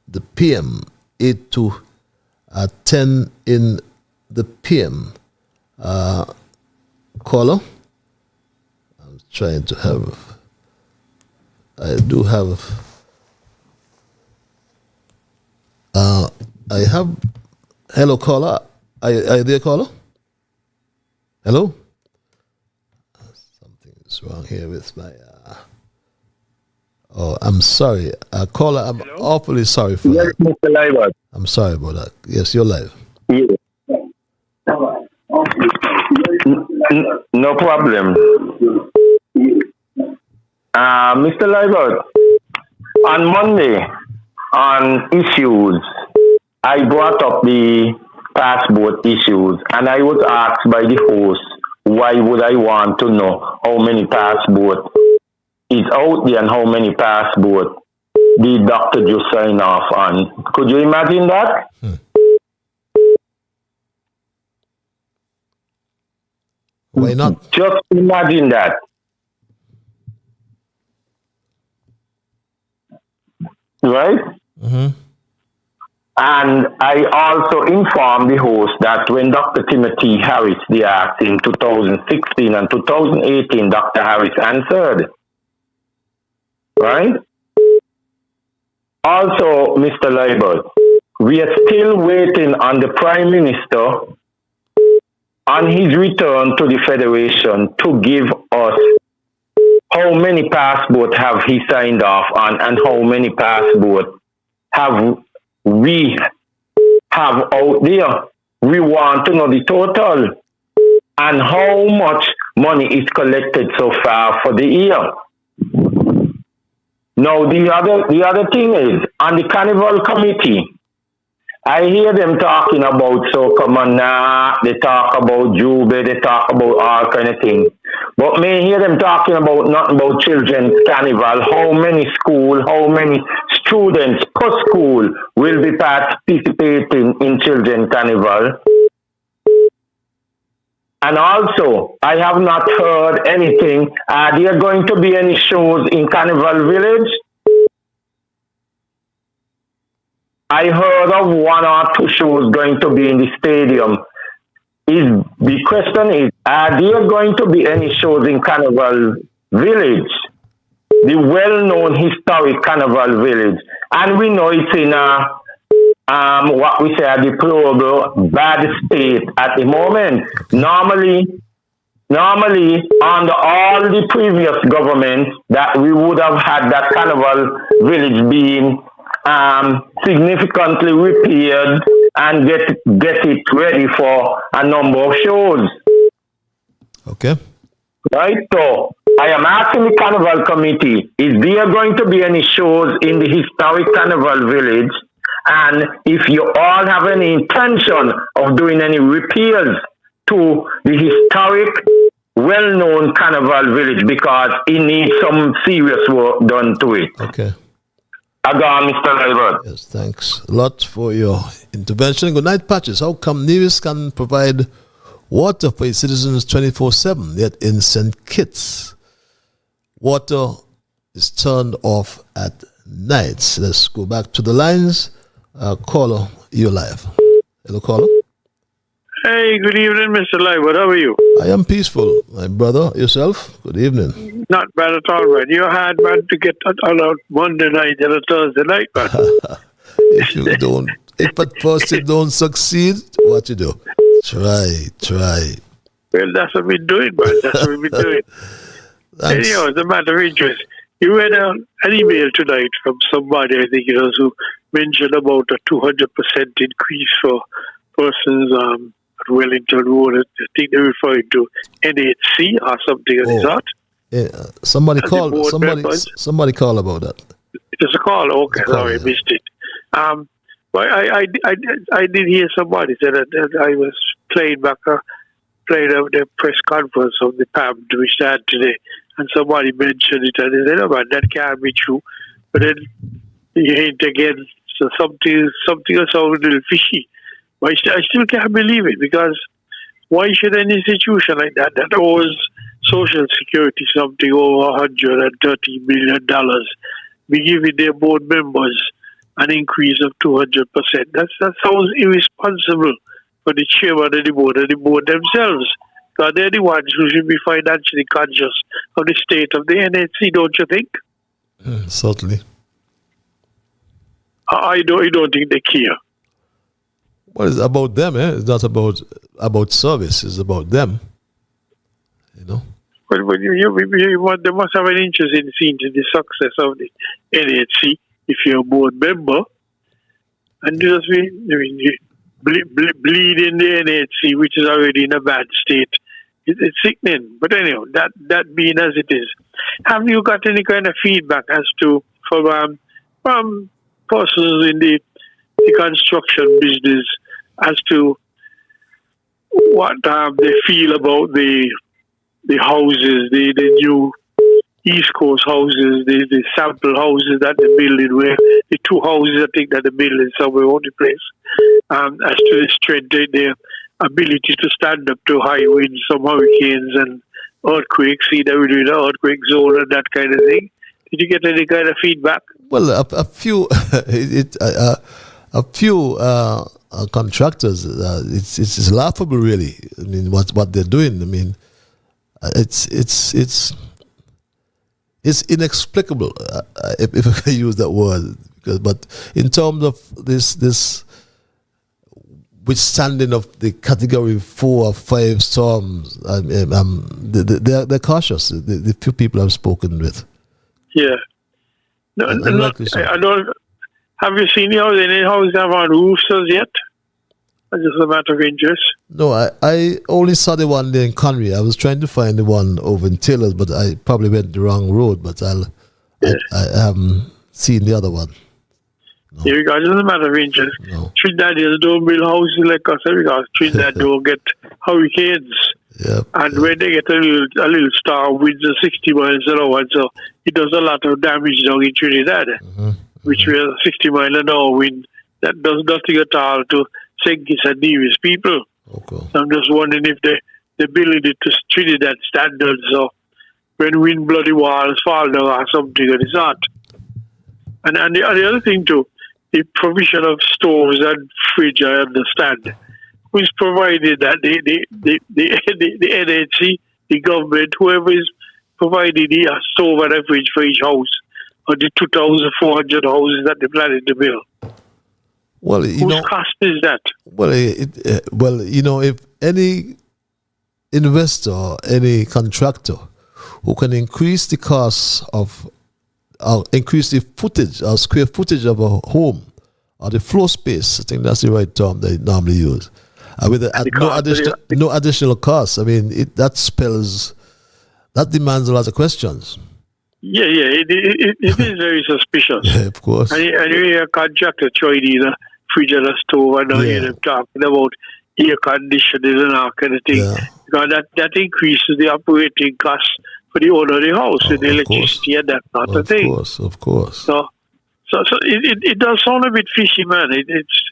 the PM, 8 to 10 in the PM. Caller, I'm trying to have. I do have. I have. Hello, caller. Are you there, caller? Hello. Something is wrong here with my. Oh, I'm sorry, caller. I'm awfully sorry for that. Mr. Liburd. I'm sorry about that. Yes, you're live. Yeah. No problem. Mr. Liburd, on Monday, on issues, I brought up the passport issues, and I was asked by the host, why would I want to know how many passports is out there and how many passports the doctor just signed off on. Could you imagine that? Why not? Just imagine that. Right? Mm-hmm. And I also informed the host that when Dr. Timothy Harris, they asked in 2016 and 2018, Dr. Harris answered. Right? Also, Mr. Liburd, we are still waiting on the Prime Minister on his return to the Federation to give us how many passports have he signed off on and how many passports have we have out there. We want to know the total and how much money is collected so far for the year. Now, the other thing is, on the Carnival Committee, I hear them talking about Soca Mana, they talk about Jube, they talk about all kind of things. But may hear them talking about nothing about children's carnival, how many school, how many students per school will be participating in children's carnival. And also, I have not heard anything. Are there going to be any shows in Carnival Village? I heard of 1 or 2 shows going to be in the stadium. The question is, are there going to be any shows in Carnival Village? The well-known historic Carnival Village. And we know it's in what we say a deplorable bad state at the moment. Normally, under all the previous governments, that we would have had that Carnival Village being significantly repaired and get it ready for a number of shows. Okay. Right, so I am asking the Carnival Committee, is there going to be any shows in the historic Carnival Village? And if you all have any intention of doing any repairs to the historic, well-known Carnival Village, because it needs some serious work done to it. Okay. Again, Mr. Liburd. Yes, thanks a lot for your intervention. Good night, Patches. How come Nevis can provide water for its citizens 24/7, yet in St. Kitts, water is turned off at night? Let's go back to the lines. Caller, you're live. Hello, caller. Hey, good evening, Mr. Liburd. How are you? I am peaceful, my brother. Yourself? Good evening. Not bad at all, man. You're hard, man, to get that all out Monday night and a Thursday night, man. If at first you don't succeed, what you do? Try. Well, that's what we're doing, man. That's what we're doing. Anyhow, it's a matter of interest. You read an email tonight from somebody, I think it was, who mentioned about a 200% increase for persons at Wellington Road. I think they're referring to NHC or something of the sort. Yeah, somebody called about that. It was a call. Okay, sorry, I missed it. But I did hear somebody say that I was playing the press conference of the PAM which they had today, and somebody mentioned it, and they said, "Oh man, that can't be true." But then you hint again, so something sounds a little fishy. But I still can't believe it, because why should an institution like that owes Social Security something over $130 million be giving their board members an increase of 200%? That sounds irresponsible for the chairman of the board themselves. Because they're the ones who should be financially conscious of the state of the NHC, don't you think? Certainly. I don't think they care. Well, it's about them, eh? It's not about service. It's about them. You know. But they must have an interest in seeing the success of the NHC if you're a board member, and just bleed in the NHC, which is already in a bad state. It's sickening. But anyhow, that being as it is, have you got any kind of feedback as to from persons in the construction business as to what they feel about the houses, the new East Coast houses, the sample houses that they're building, where the 2 houses I think that they're building somewhere on the place, as to the strength, their ability to stand up to high winds, some hurricanes and earthquakes, see that we're doing an earthquake zone and that kind of thing. Did you get any kind of feedback? Well, a few contractors. It's laughable, really. I mean, what they're doing. I mean, it's inexplicable, if I can use that word. But in terms of this withstanding of the category 4 or 5 storms, they're cautious. The few people I've spoken with. Yeah. No, I don't. Have you seen any houses have on roofs as yet? That's just a matter of interest. No, I only saw the one there in Conwy. I was trying to find the one over in Taylor's, but I probably went the wrong road. But I haven't seen the other one. No. Yeah, because it's a matter of interest. No. Trinidadians don't build houses like us because Trinidad don't get hurricanes. Yep. And when they get a little storm, winds of 60 miles an hour, so it does a lot of damage down in Trinidad, which was 60 mile an hour wind that does nothing at all to St. Kitts and Nevis people. Okay. So I'm just wondering if they're building it to Trinidad standards, so when wind bloody walls fall down or something, and it's not. And the other thing too, the provision of stoves and fridge, I understand. Who's provided that? The NHC, the government, whoever is providing the stove and a fridge for each house, or the 2,400 houses that they planning to build. Well, whose cost is that? Well, if any investor, any contractor who can increase the cost of, increase the footage, or square footage of a home, or the floor space, I think that's the right term they normally use, with no additional cost. I mean, that demands a lot of questions. Yeah, it is very suspicious. Yeah, of course. And a contractor tried either fridge and a stove, and now hear them talking about air conditioning and all kind of thing. Yeah. Because that increases the operating cost for the owner of the house, and the electricity and that sort of thing. Of course. So it does sound a bit fishy, man. It's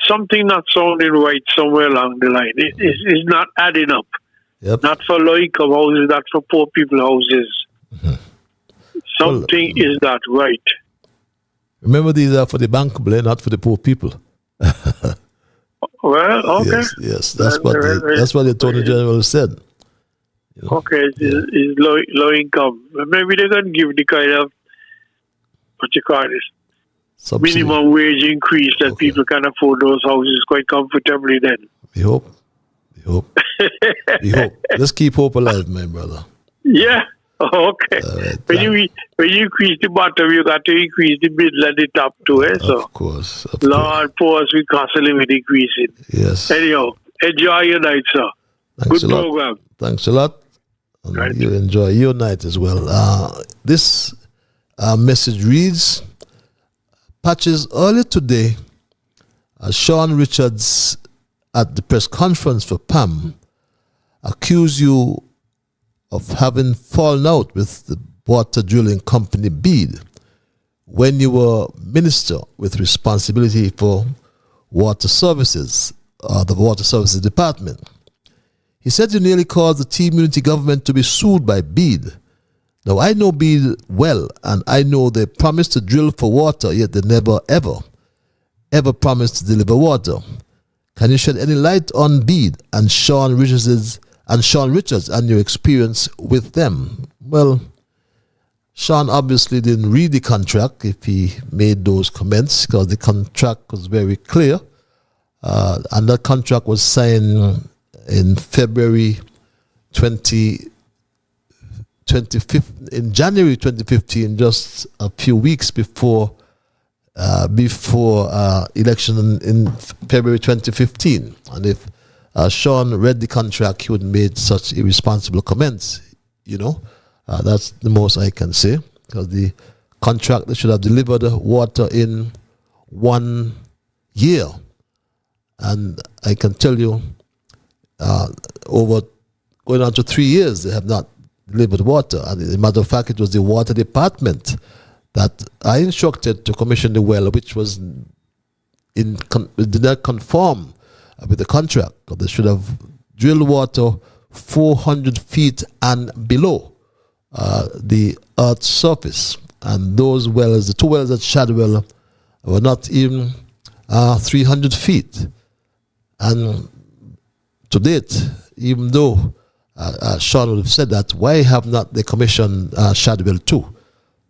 something not sounding right somewhere along the line. It's not adding up. Yep. Not for low income houses, not for poor people houses. Something is not right. Remember, these are for the bankable, not for the poor people. Well, okay. Yes, that's what the Attorney General said. Okay, it's low income. Maybe they can give the kind of, what you call it, subsidy. Minimum wage increase that people can afford those houses quite comfortably then. We hope. We hope. Let's keep hope alive, my brother. Yeah. Okay. When you increase the bottom, you got to increase the middle and the top too. So of course. Lord, poor us with cost of living increasing. Yes. Anyhow, enjoy your night, sir. Thanks Good a lot. program. Thanks a lot. And you enjoy your night as well. This message reads, Patches, earlier today, Sean Richards at the press conference for PAM accused you of having fallen out with the water drilling company BEAD when you were minister with responsibility for water services, the water services department. He said you nearly caused the team unity government to be sued by BEAD. Now, I know BEAD well, and I know they promised to drill for water, yet they never, ever promised to deliver water. Can you shed any light on BEAD and Sean Richards and your experience with them? Well, Sean obviously didn't read the contract if he made those comments, because the contract was very clear. And that contract was signed in January 2015, just a few weeks before election in February 2015. And if Sean read the contract, he would have made such irresponsible comments. That's the most I can say, because the contract, they should have delivered water in 1 year. And I can tell you, over going on to 3 years, they have not delivered water. And as a matter of fact, it was the water department that I instructed to commission the well, which was did not conform with the contract. They should have drilled water 400 feet and below the Earth's surface. And those wells, the two wells at Shadwell, were not even 300 feet. And to date, even though Sean would have said that, why have not they commissioned Shadwell 2?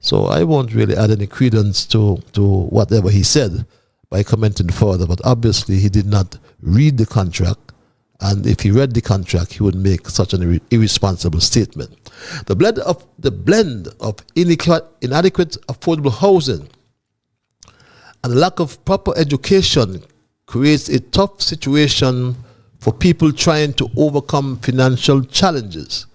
So I won't really add any credence to whatever he said by commenting further, but obviously he did not read the contract, and if he read the contract, he would make such an irresponsible statement. The blend of inadequate affordable housing and lack of proper education creates a tough situation for people trying to overcome financial challenges,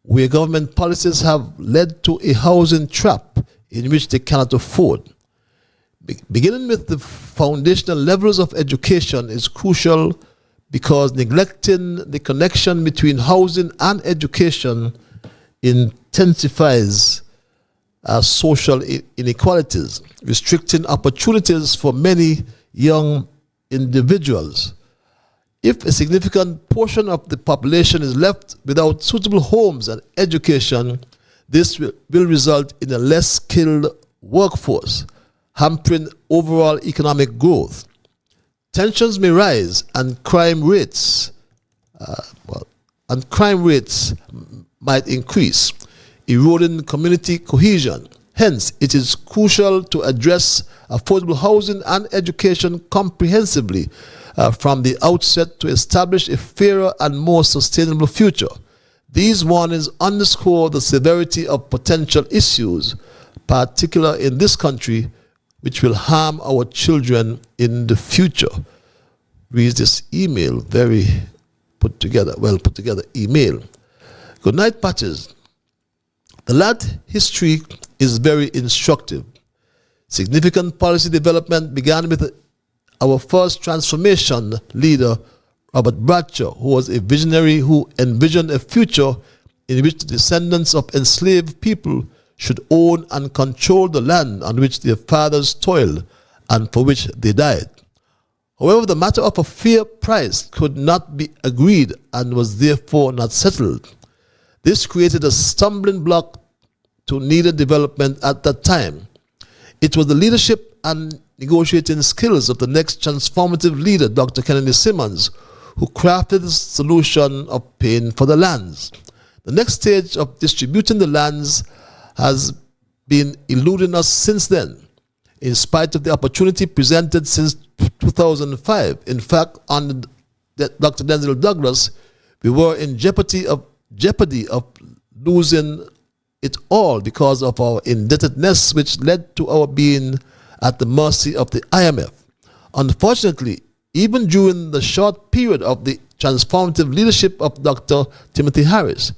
where government policies have led to a housing trap in which they cannot afford. Beginning with the foundational levels of education is crucial because neglecting the connection between housing and education intensifies social inequalities, restricting opportunities for many young individuals. If a significant portion of the population is left without suitable homes and education, this will result in a less skilled workforce, hampering overall economic growth. Tensions may rise and crime rates might increase, eroding community cohesion. Hence, it is crucial to address affordable housing and education comprehensively from the outset to establish a fairer and more sustainable future. These warnings underscore the severity of potential issues, particularly in this country, which will harm our children in the future. Reads this email, very well put together email. Good night, Patches. The land history is very instructive. Significant policy development began with our first transformation leader, Robert Bradshaw, who was a visionary who envisioned a future in which the descendants of enslaved people should own and control the land on which their fathers toiled and for which they died. However, the matter of a fair price could not be agreed and was therefore not settled. This created a stumbling block to needed development at that time. It was the leadership and negotiating skills of the next transformative leader, Dr. Kennedy Simmons, who crafted the solution of paying for the lands. The next stage of distributing the lands has been eluding us since then, in spite of the opportunity presented since 2005. In fact, under Dr. Denzel Douglas, we were in jeopardy of losing it all because of our indebtedness, which led to our being at the mercy of the IMF. Unfortunately, even during the short period of the transformative leadership of Dr. Timothy Harris,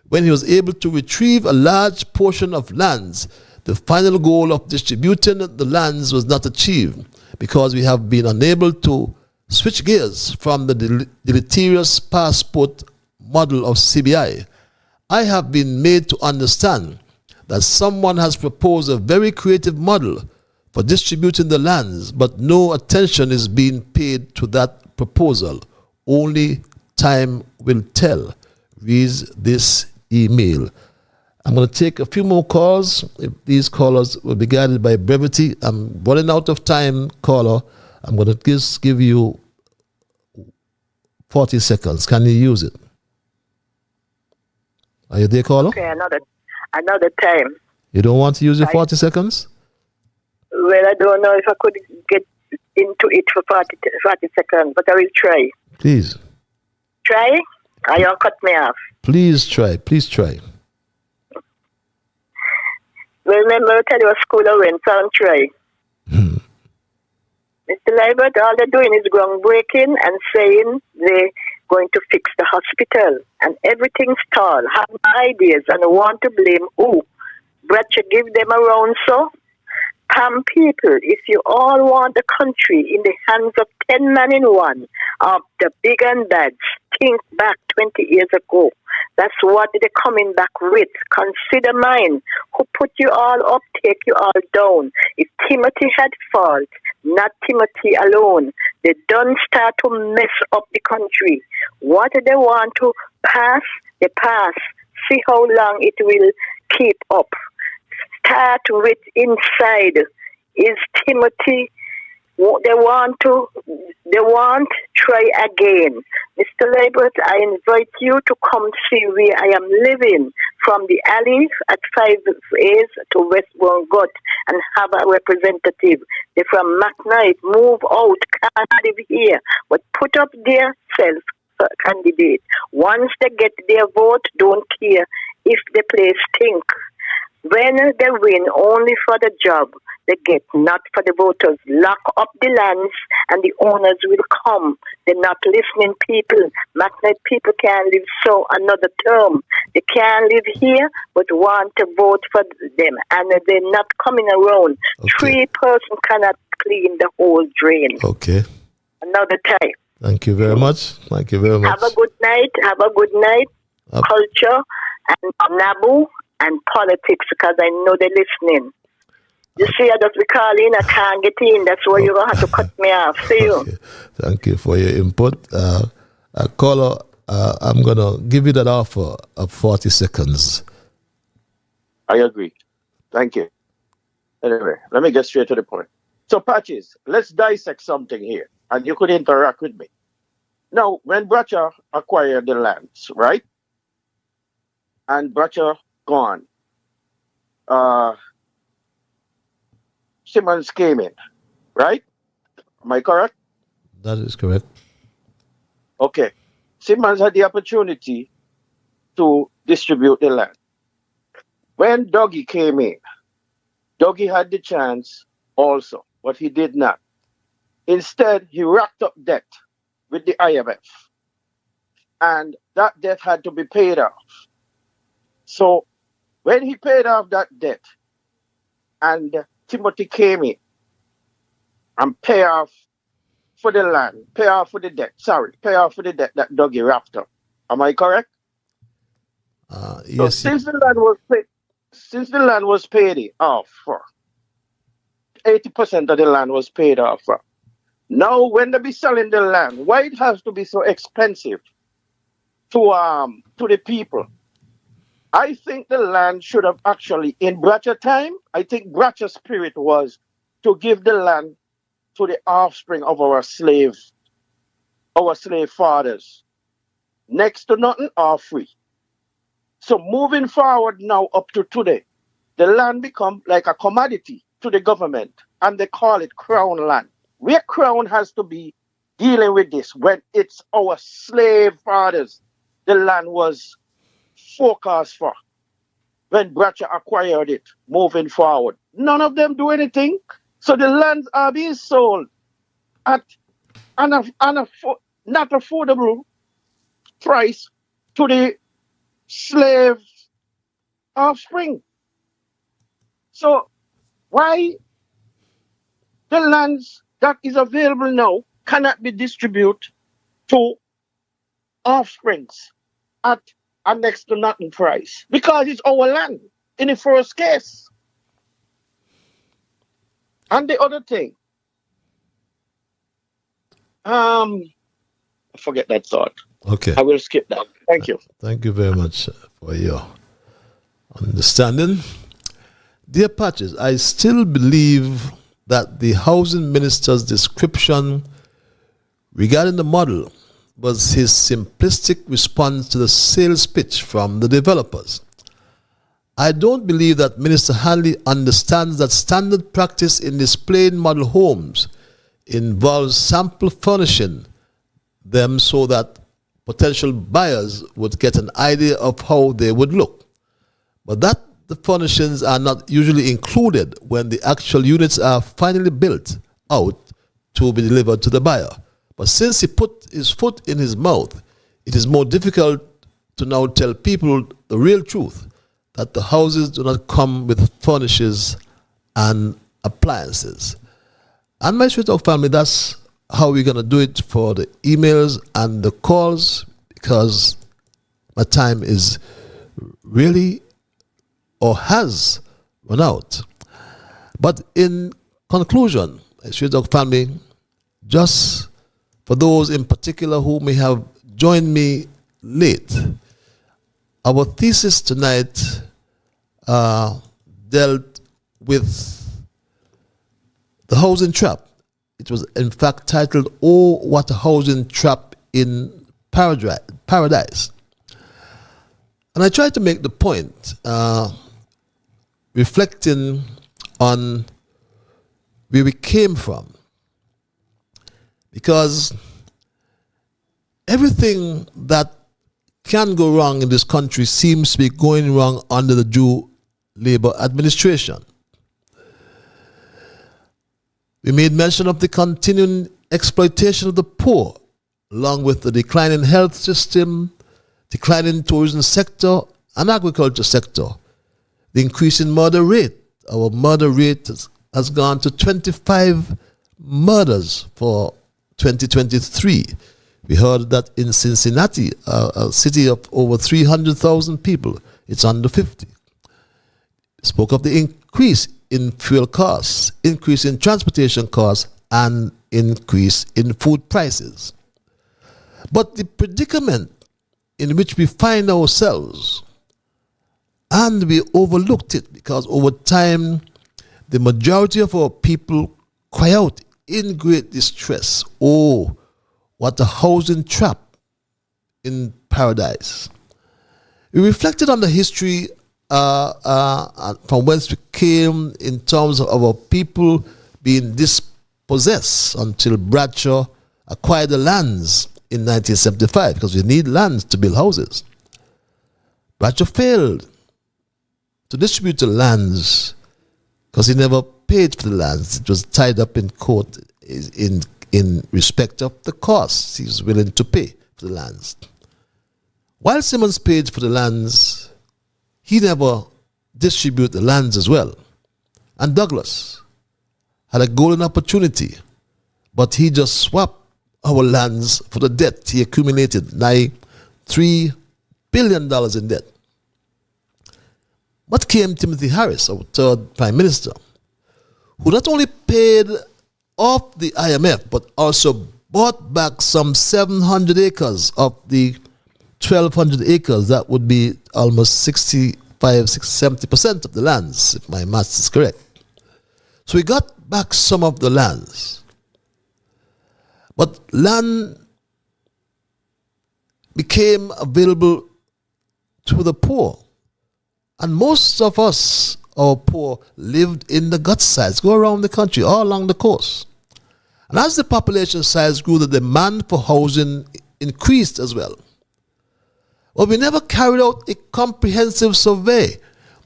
when he was able to retrieve a large portion of lands, the final goal of distributing the lands was not achieved because we have been unable to switch gears from the deleterious passport model of CBI. I have been made to understand that someone has proposed a very creative model for distributing the lands, but no attention is being paid to that proposal. Only time will tell. Reads this email. I'm going to take a few more calls. If these callers will be guided by brevity. I'm running out of time, caller. I'm going to just give you 40 seconds. Can you use it? Are you there, caller? Okay, another time. You don't want to use your 40 seconds? Well, I don't know if I could get into it for 40 seconds, but I will try. Please. Try? Or you cut me off? Please try. Please try. Well, remember I tell you a school I went, so I'll try. Mr. Liburd, all they're doing is groundbreaking and saying they're going to fix the hospital and everything's stalled. Have ideas and want to blame who? Bradshaw give them a round so? Pam people, if you all want the country in the hands of 10 men in one, of the big and bad, think back 20 years ago. That's what they're coming back with. Consider mine. Who put you all up, take you all down. If Timothy had fault, not Timothy alone, they don't start to mess up the country. What do they want to pass? They pass. See how long it will keep up. Start with inside. Is Timothy, they want, try again. Mr. Liburd, I invite you to come see where I am living, from the alley at 5A's to Westbourne Gut, and have a representative. They're from McKnight, move out, can't live here, but put up their self-candidate. Once they get their vote, don't care if the place stinks. When they win only for the job, they get not for the voters. Lock up the lands and the owners will come. They're not listening people. McKnight people can't live so another term. They can't live here but want to vote for them. And they're not coming around. Okay. 3 persons cannot clean the whole drain. Okay. Another time. Thank you very much. Thank you very much. Have a good night. Have a good night. Culture and Nabu and politics, because I know they're listening. You see, I just be calling, I can't get in. That's why you're going to have to cut me off. See you. Okay. Thank you for your input. Caller, I'm going to give you that offer of 40 seconds. I agree. Thank you. Anyway, let me get straight to the point. So, Patches, let's dissect something here, and you could interact with me. Now, when Bracha acquired the lands, right? And Bracha gone. Simmons came in, right? Am I correct? That is correct. Okay. Simmons had the opportunity to distribute the land. When Dougie came in, Dougie had the chance also, but he did not. Instead, he racked up debt with the IMF. And that debt had to be paid off. So when he paid off that debt and Timothy came in and pay off for the land, pay off for the debt that Dougie wrapped up. Am I correct? Yes. So since the land was paid off for, 80% of the land was paid off for. Now, when they be selling the land, why it has to be so expensive to the people? I think the land should have actually, in Bracha time, I think Bracha's spirit was to give the land to the offspring of our slave fathers. Next to nothing or free. So moving forward now up to today, the land become like a commodity to the government, and they call it crown land. Where crown has to be dealing with this when it's our slave fathers the land was forecast for when Bracha acquired it moving forward. None of them do anything. So the lands are being sold at not affordable price to the slave offspring. So why the lands that is available now cannot be distributed to offsprings at a next to nothing price? Because it's our land in the first case. And the other thing, I forget that thought. Okay. I will skip that. Thank you. Thank you very much for your understanding. Dear Patches, I still believe that the housing minister's description regarding the model was his simplistic response to the sales pitch from the developers. I don't believe that Minister Hanley understands that standard practice in displaying model homes involves sample furnishing them so that potential buyers would get an idea of how they would look, but that the furnishings are not usually included when the actual units are finally built out to be delivered to the buyer. But since he put his foot in his mouth, it is more difficult to now tell people the real truth, that the houses do not come with furnishings and appliances. And my Straight Talk family, that's how we're going to do it for the emails and the calls, because my time is really or has run out. But in conclusion, my Straight Talk family, just for those in particular who may have joined me late, our thesis tonight dealt with the housing trap. It was in fact titled, "Oh, What a Housing Trap in Paradise." And I tried to make the point, reflecting on where we came from. Because everything that can go wrong in this country seems to be going wrong under the Jew Labour administration. We made mention of the continuing exploitation of the poor, along with the declining health system, declining tourism sector and agriculture sector, the increasing murder rate. Our murder rate has gone to 25 murders for 2023. We heard that in Cincinnati, a city of over 300,000 people, it's under 50. Spoke of the increase in fuel costs, increase in transportation costs, and increase in food prices. But the predicament in which we find ourselves, and we overlooked it because over time, the majority of our people cry out in great distress, oh, what a housing trap in paradise. We reflected on the history from whence we came in terms of our people being dispossessed until Bradshaw acquired the lands in 1975 because we need lands to build houses. Bradshaw failed to distribute the lands because he never paid for the lands. It was tied up in court in respect of the costs he was willing to pay for the lands. While Simmons paid for the lands, he never distributed the lands as well. And Douglas had a golden opportunity, but he just swapped our lands for the debt he accumulated, nigh $3 billion in debt. But came Timothy Harris, our third Prime Minister, who not only paid off the IMF, but also bought back some 700 acres of the 1,200 acres. That would be almost 70% of the lands, if my maths is correct. So we got back some of the lands. But land became available to the poor. And most of us, our poor, lived in the gut sides, go around the country, all along the coast. And as the population size grew, the demand for housing increased as well. But we never carried out a comprehensive survey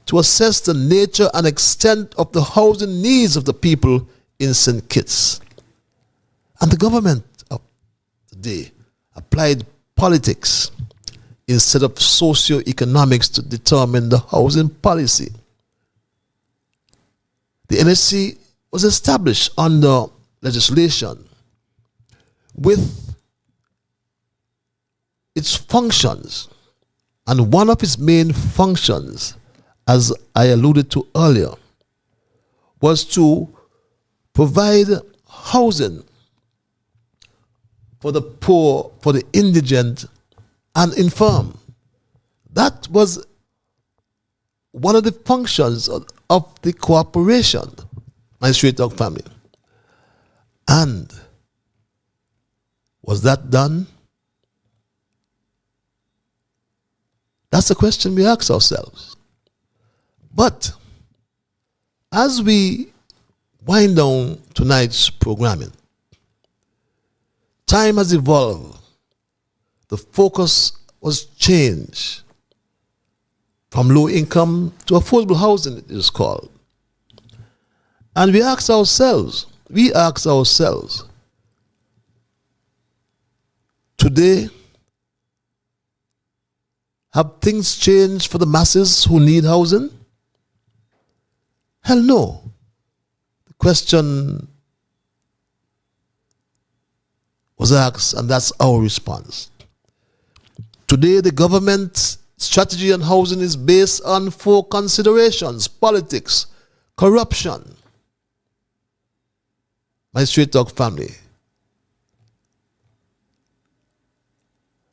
to assess the nature and extent of the housing needs of the people in St. Kitts. And the government of the day applied politics instead of socio-economics to determine the housing policy. The NHC was established under legislation with its functions, and one of its main functions, as I alluded to earlier, was to provide housing for the poor, for the indigent, and infirm. That was one of the functions of the cooperation, my Straight Dog family. And was that done? That's the question we ask ourselves. But as we wind down tonight's programming, time has evolved. The focus was changed from low income to affordable housing, it is called. And we ask ourselves, today, have things changed for the masses who need housing? Hell no. The question was asked, and that's our response. Today, the government's strategy on housing is based on 4 considerations: politics, corruption. My Straight Dog family.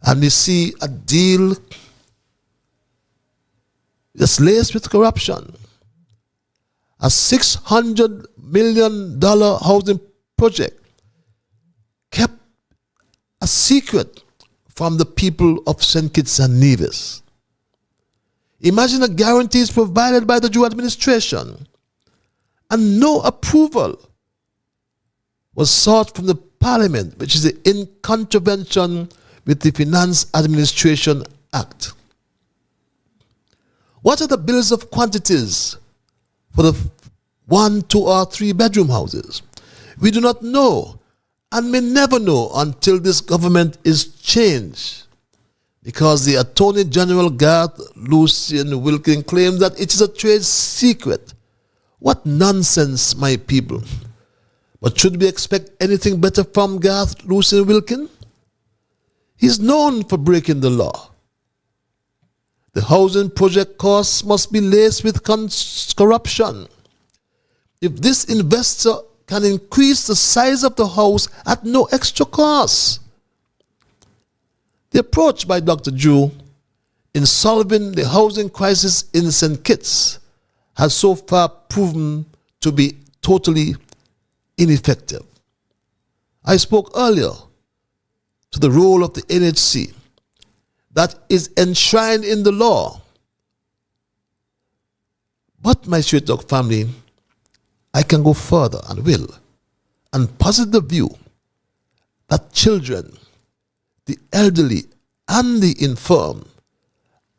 And we see a deal that's laced with corruption. A $600 million housing project kept a secret from the people of St. Kitts and Nevis. Imagine the guarantees provided by the Drew administration, and no approval was sought from the Parliament, which is in contravention with the Finance Administration Act. What are the bills of quantities for the 1, 2, or 3 bedroom houses? We do not know, and may never know until this government is changed, because the Attorney General Garth Lucien Wilkin claims that it is a trade secret. What nonsense, my people. But should we expect anything better from Garth Lucien Wilkin? He's known for breaking the law. The housing project costs must be laced with corruption. If this investor can increase the size of the house at no extra cost. The approach by Dr. Drew in solving the housing crisis in St. Kitts has so far proven to be totally ineffective. I spoke earlier to the role of the NHC that is enshrined in the law. But my Straight Talk family, I can go further and will, and posit the view that children, the elderly, and the infirm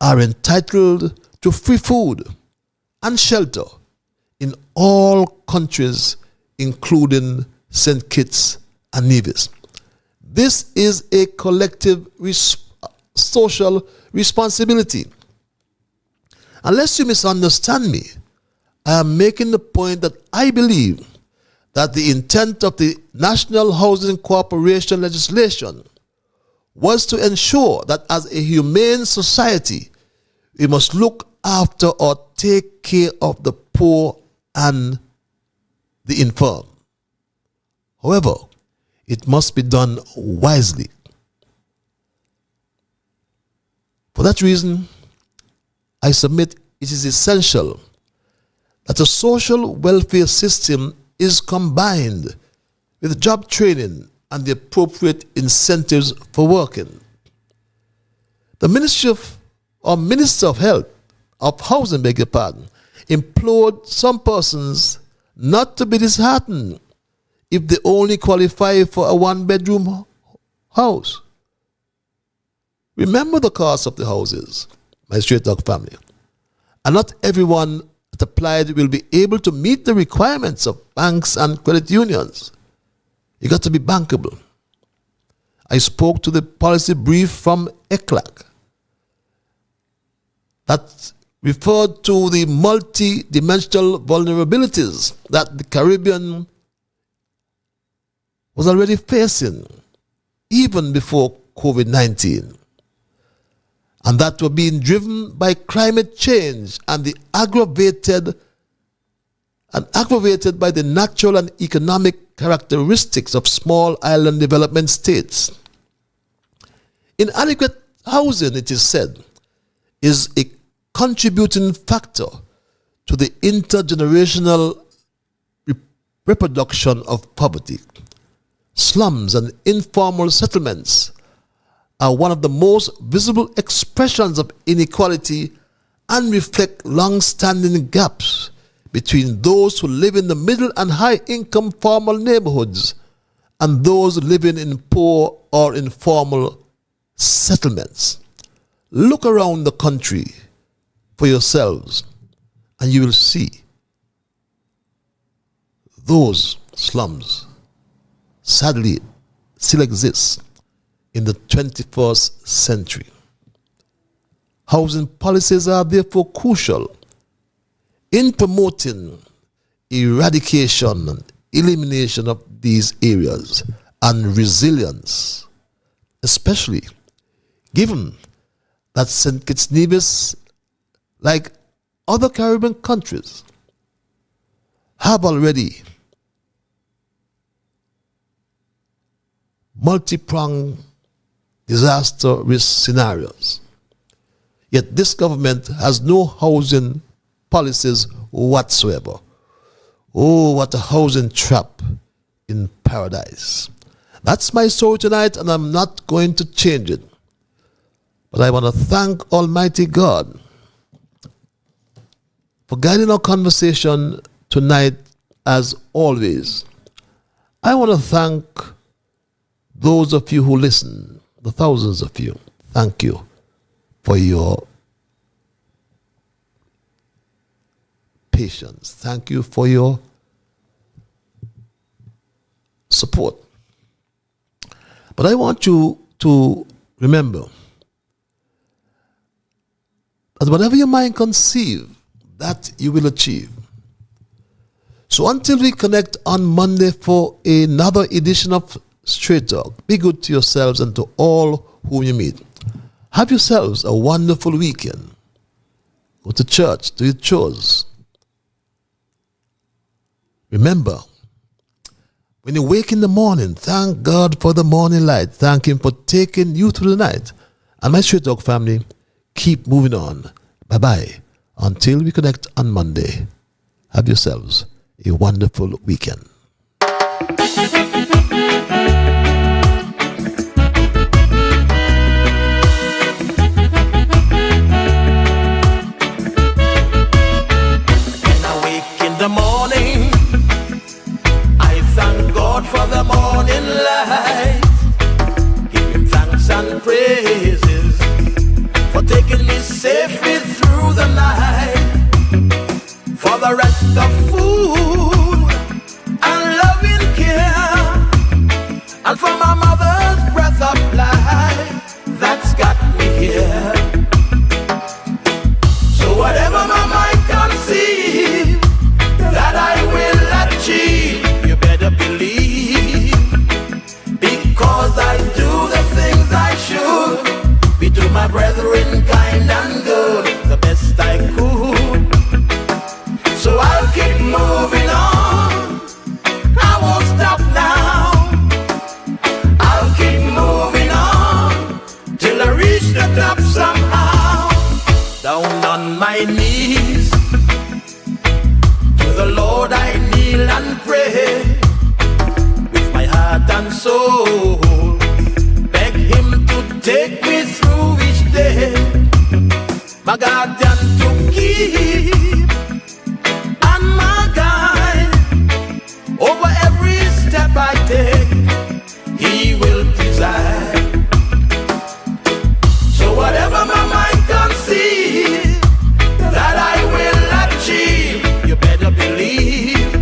are entitled to free food and shelter in all countries, including St. Kitts and Nevis. This is a collective social responsibility. Unless you misunderstand me, I am making the point that I believe that the intent of the National Housing Corporation legislation was to ensure that as a humane society, we must look after or take care of the poor and the infirm. However, it must be done wisely. For that reason, I submit it is essential that a social welfare system is combined with job training and the appropriate incentives for working. The Minister of Health, of Housing, implored some persons not to be disheartened if they only qualify for a one-bedroom house. Remember the cost of the houses, my Straight Talk family. And not everyone that applied will be able to meet the requirements of banks and credit unions. You got to be bankable. I spoke to the policy brief from ECLAC that referred to the multi-dimensional vulnerabilities that the Caribbean was already facing even before COVID-19, and that were being driven by climate change and aggravated by the natural and economic characteristics of small island development states. Inadequate housing, it is said, is a contributing factor to the intergenerational reproduction of poverty. Slums and informal settlements are one of the most visible expressions of inequality and reflect long-standing gaps between those who live in the middle and high-income formal neighborhoods and those living in poor or informal settlements. Look around the country for yourselves and you will see those slums sadly still exist in the 21st century. Housing policies are therefore crucial in promoting eradication and elimination of these areas and resilience, especially given that St. Kitts Nevis, like other Caribbean countries, have already multi-pronged disaster risk scenarios. Yet this government has no housing policies whatsoever. Oh, what a housing trap in paradise. That's my story tonight, and I'm not going to change it. But I want to thank Almighty God for guiding our conversation tonight as always. I want to thank those of you who listen, the thousands of you. Thank you for your patience. Thank you for your support. But I want you to remember that whatever your mind conceive, that you will achieve. So until we connect on Monday for another edition of Straight Talk, be good to yourselves and to all whom you meet. Have yourselves a wonderful weekend. Go to church, do your chores. Remember, when you wake in the morning, thank God for the morning light. Thank Him for taking you through the night. And my Straight Talk family, keep moving on. Bye-bye. Until we connect on Monday, have yourselves a wonderful weekend. In the morning, I thank God for the morning light. Give Him thanks and praises for taking me safely through the night. For the rest of food and loving care, and for my mother's breath of life that's got me here. So whatever my mind conceives that I will achieve, you better believe, because I do the things I should, be to my brethren kind and good, the best I could. So I'll keep moving on, I won't stop now. I'll keep moving on till I reach the top somehow. Down on my knees, the Lord I kneel and pray, with my heart and soul, beg Him to take me through each day, my guardian to keep and my guide, over every step I take, He will preside. So whatever my mind conceives that I will achieve, you better believe,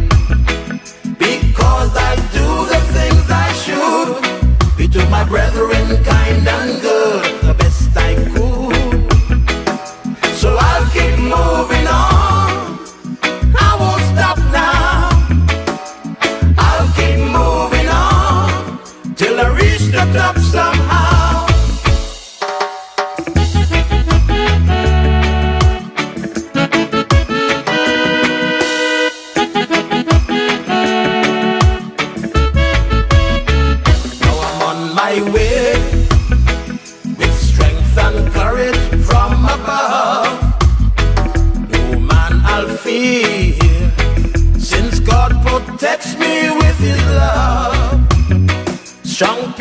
because I do the things I should, be to my brethren kind and good, the best I could. So I'll keep moving on, I won't stop now. I'll keep moving on till I reach the top somehow. My way, with strength and courage from above. No man I'll fear, since God protects me with His love. Strong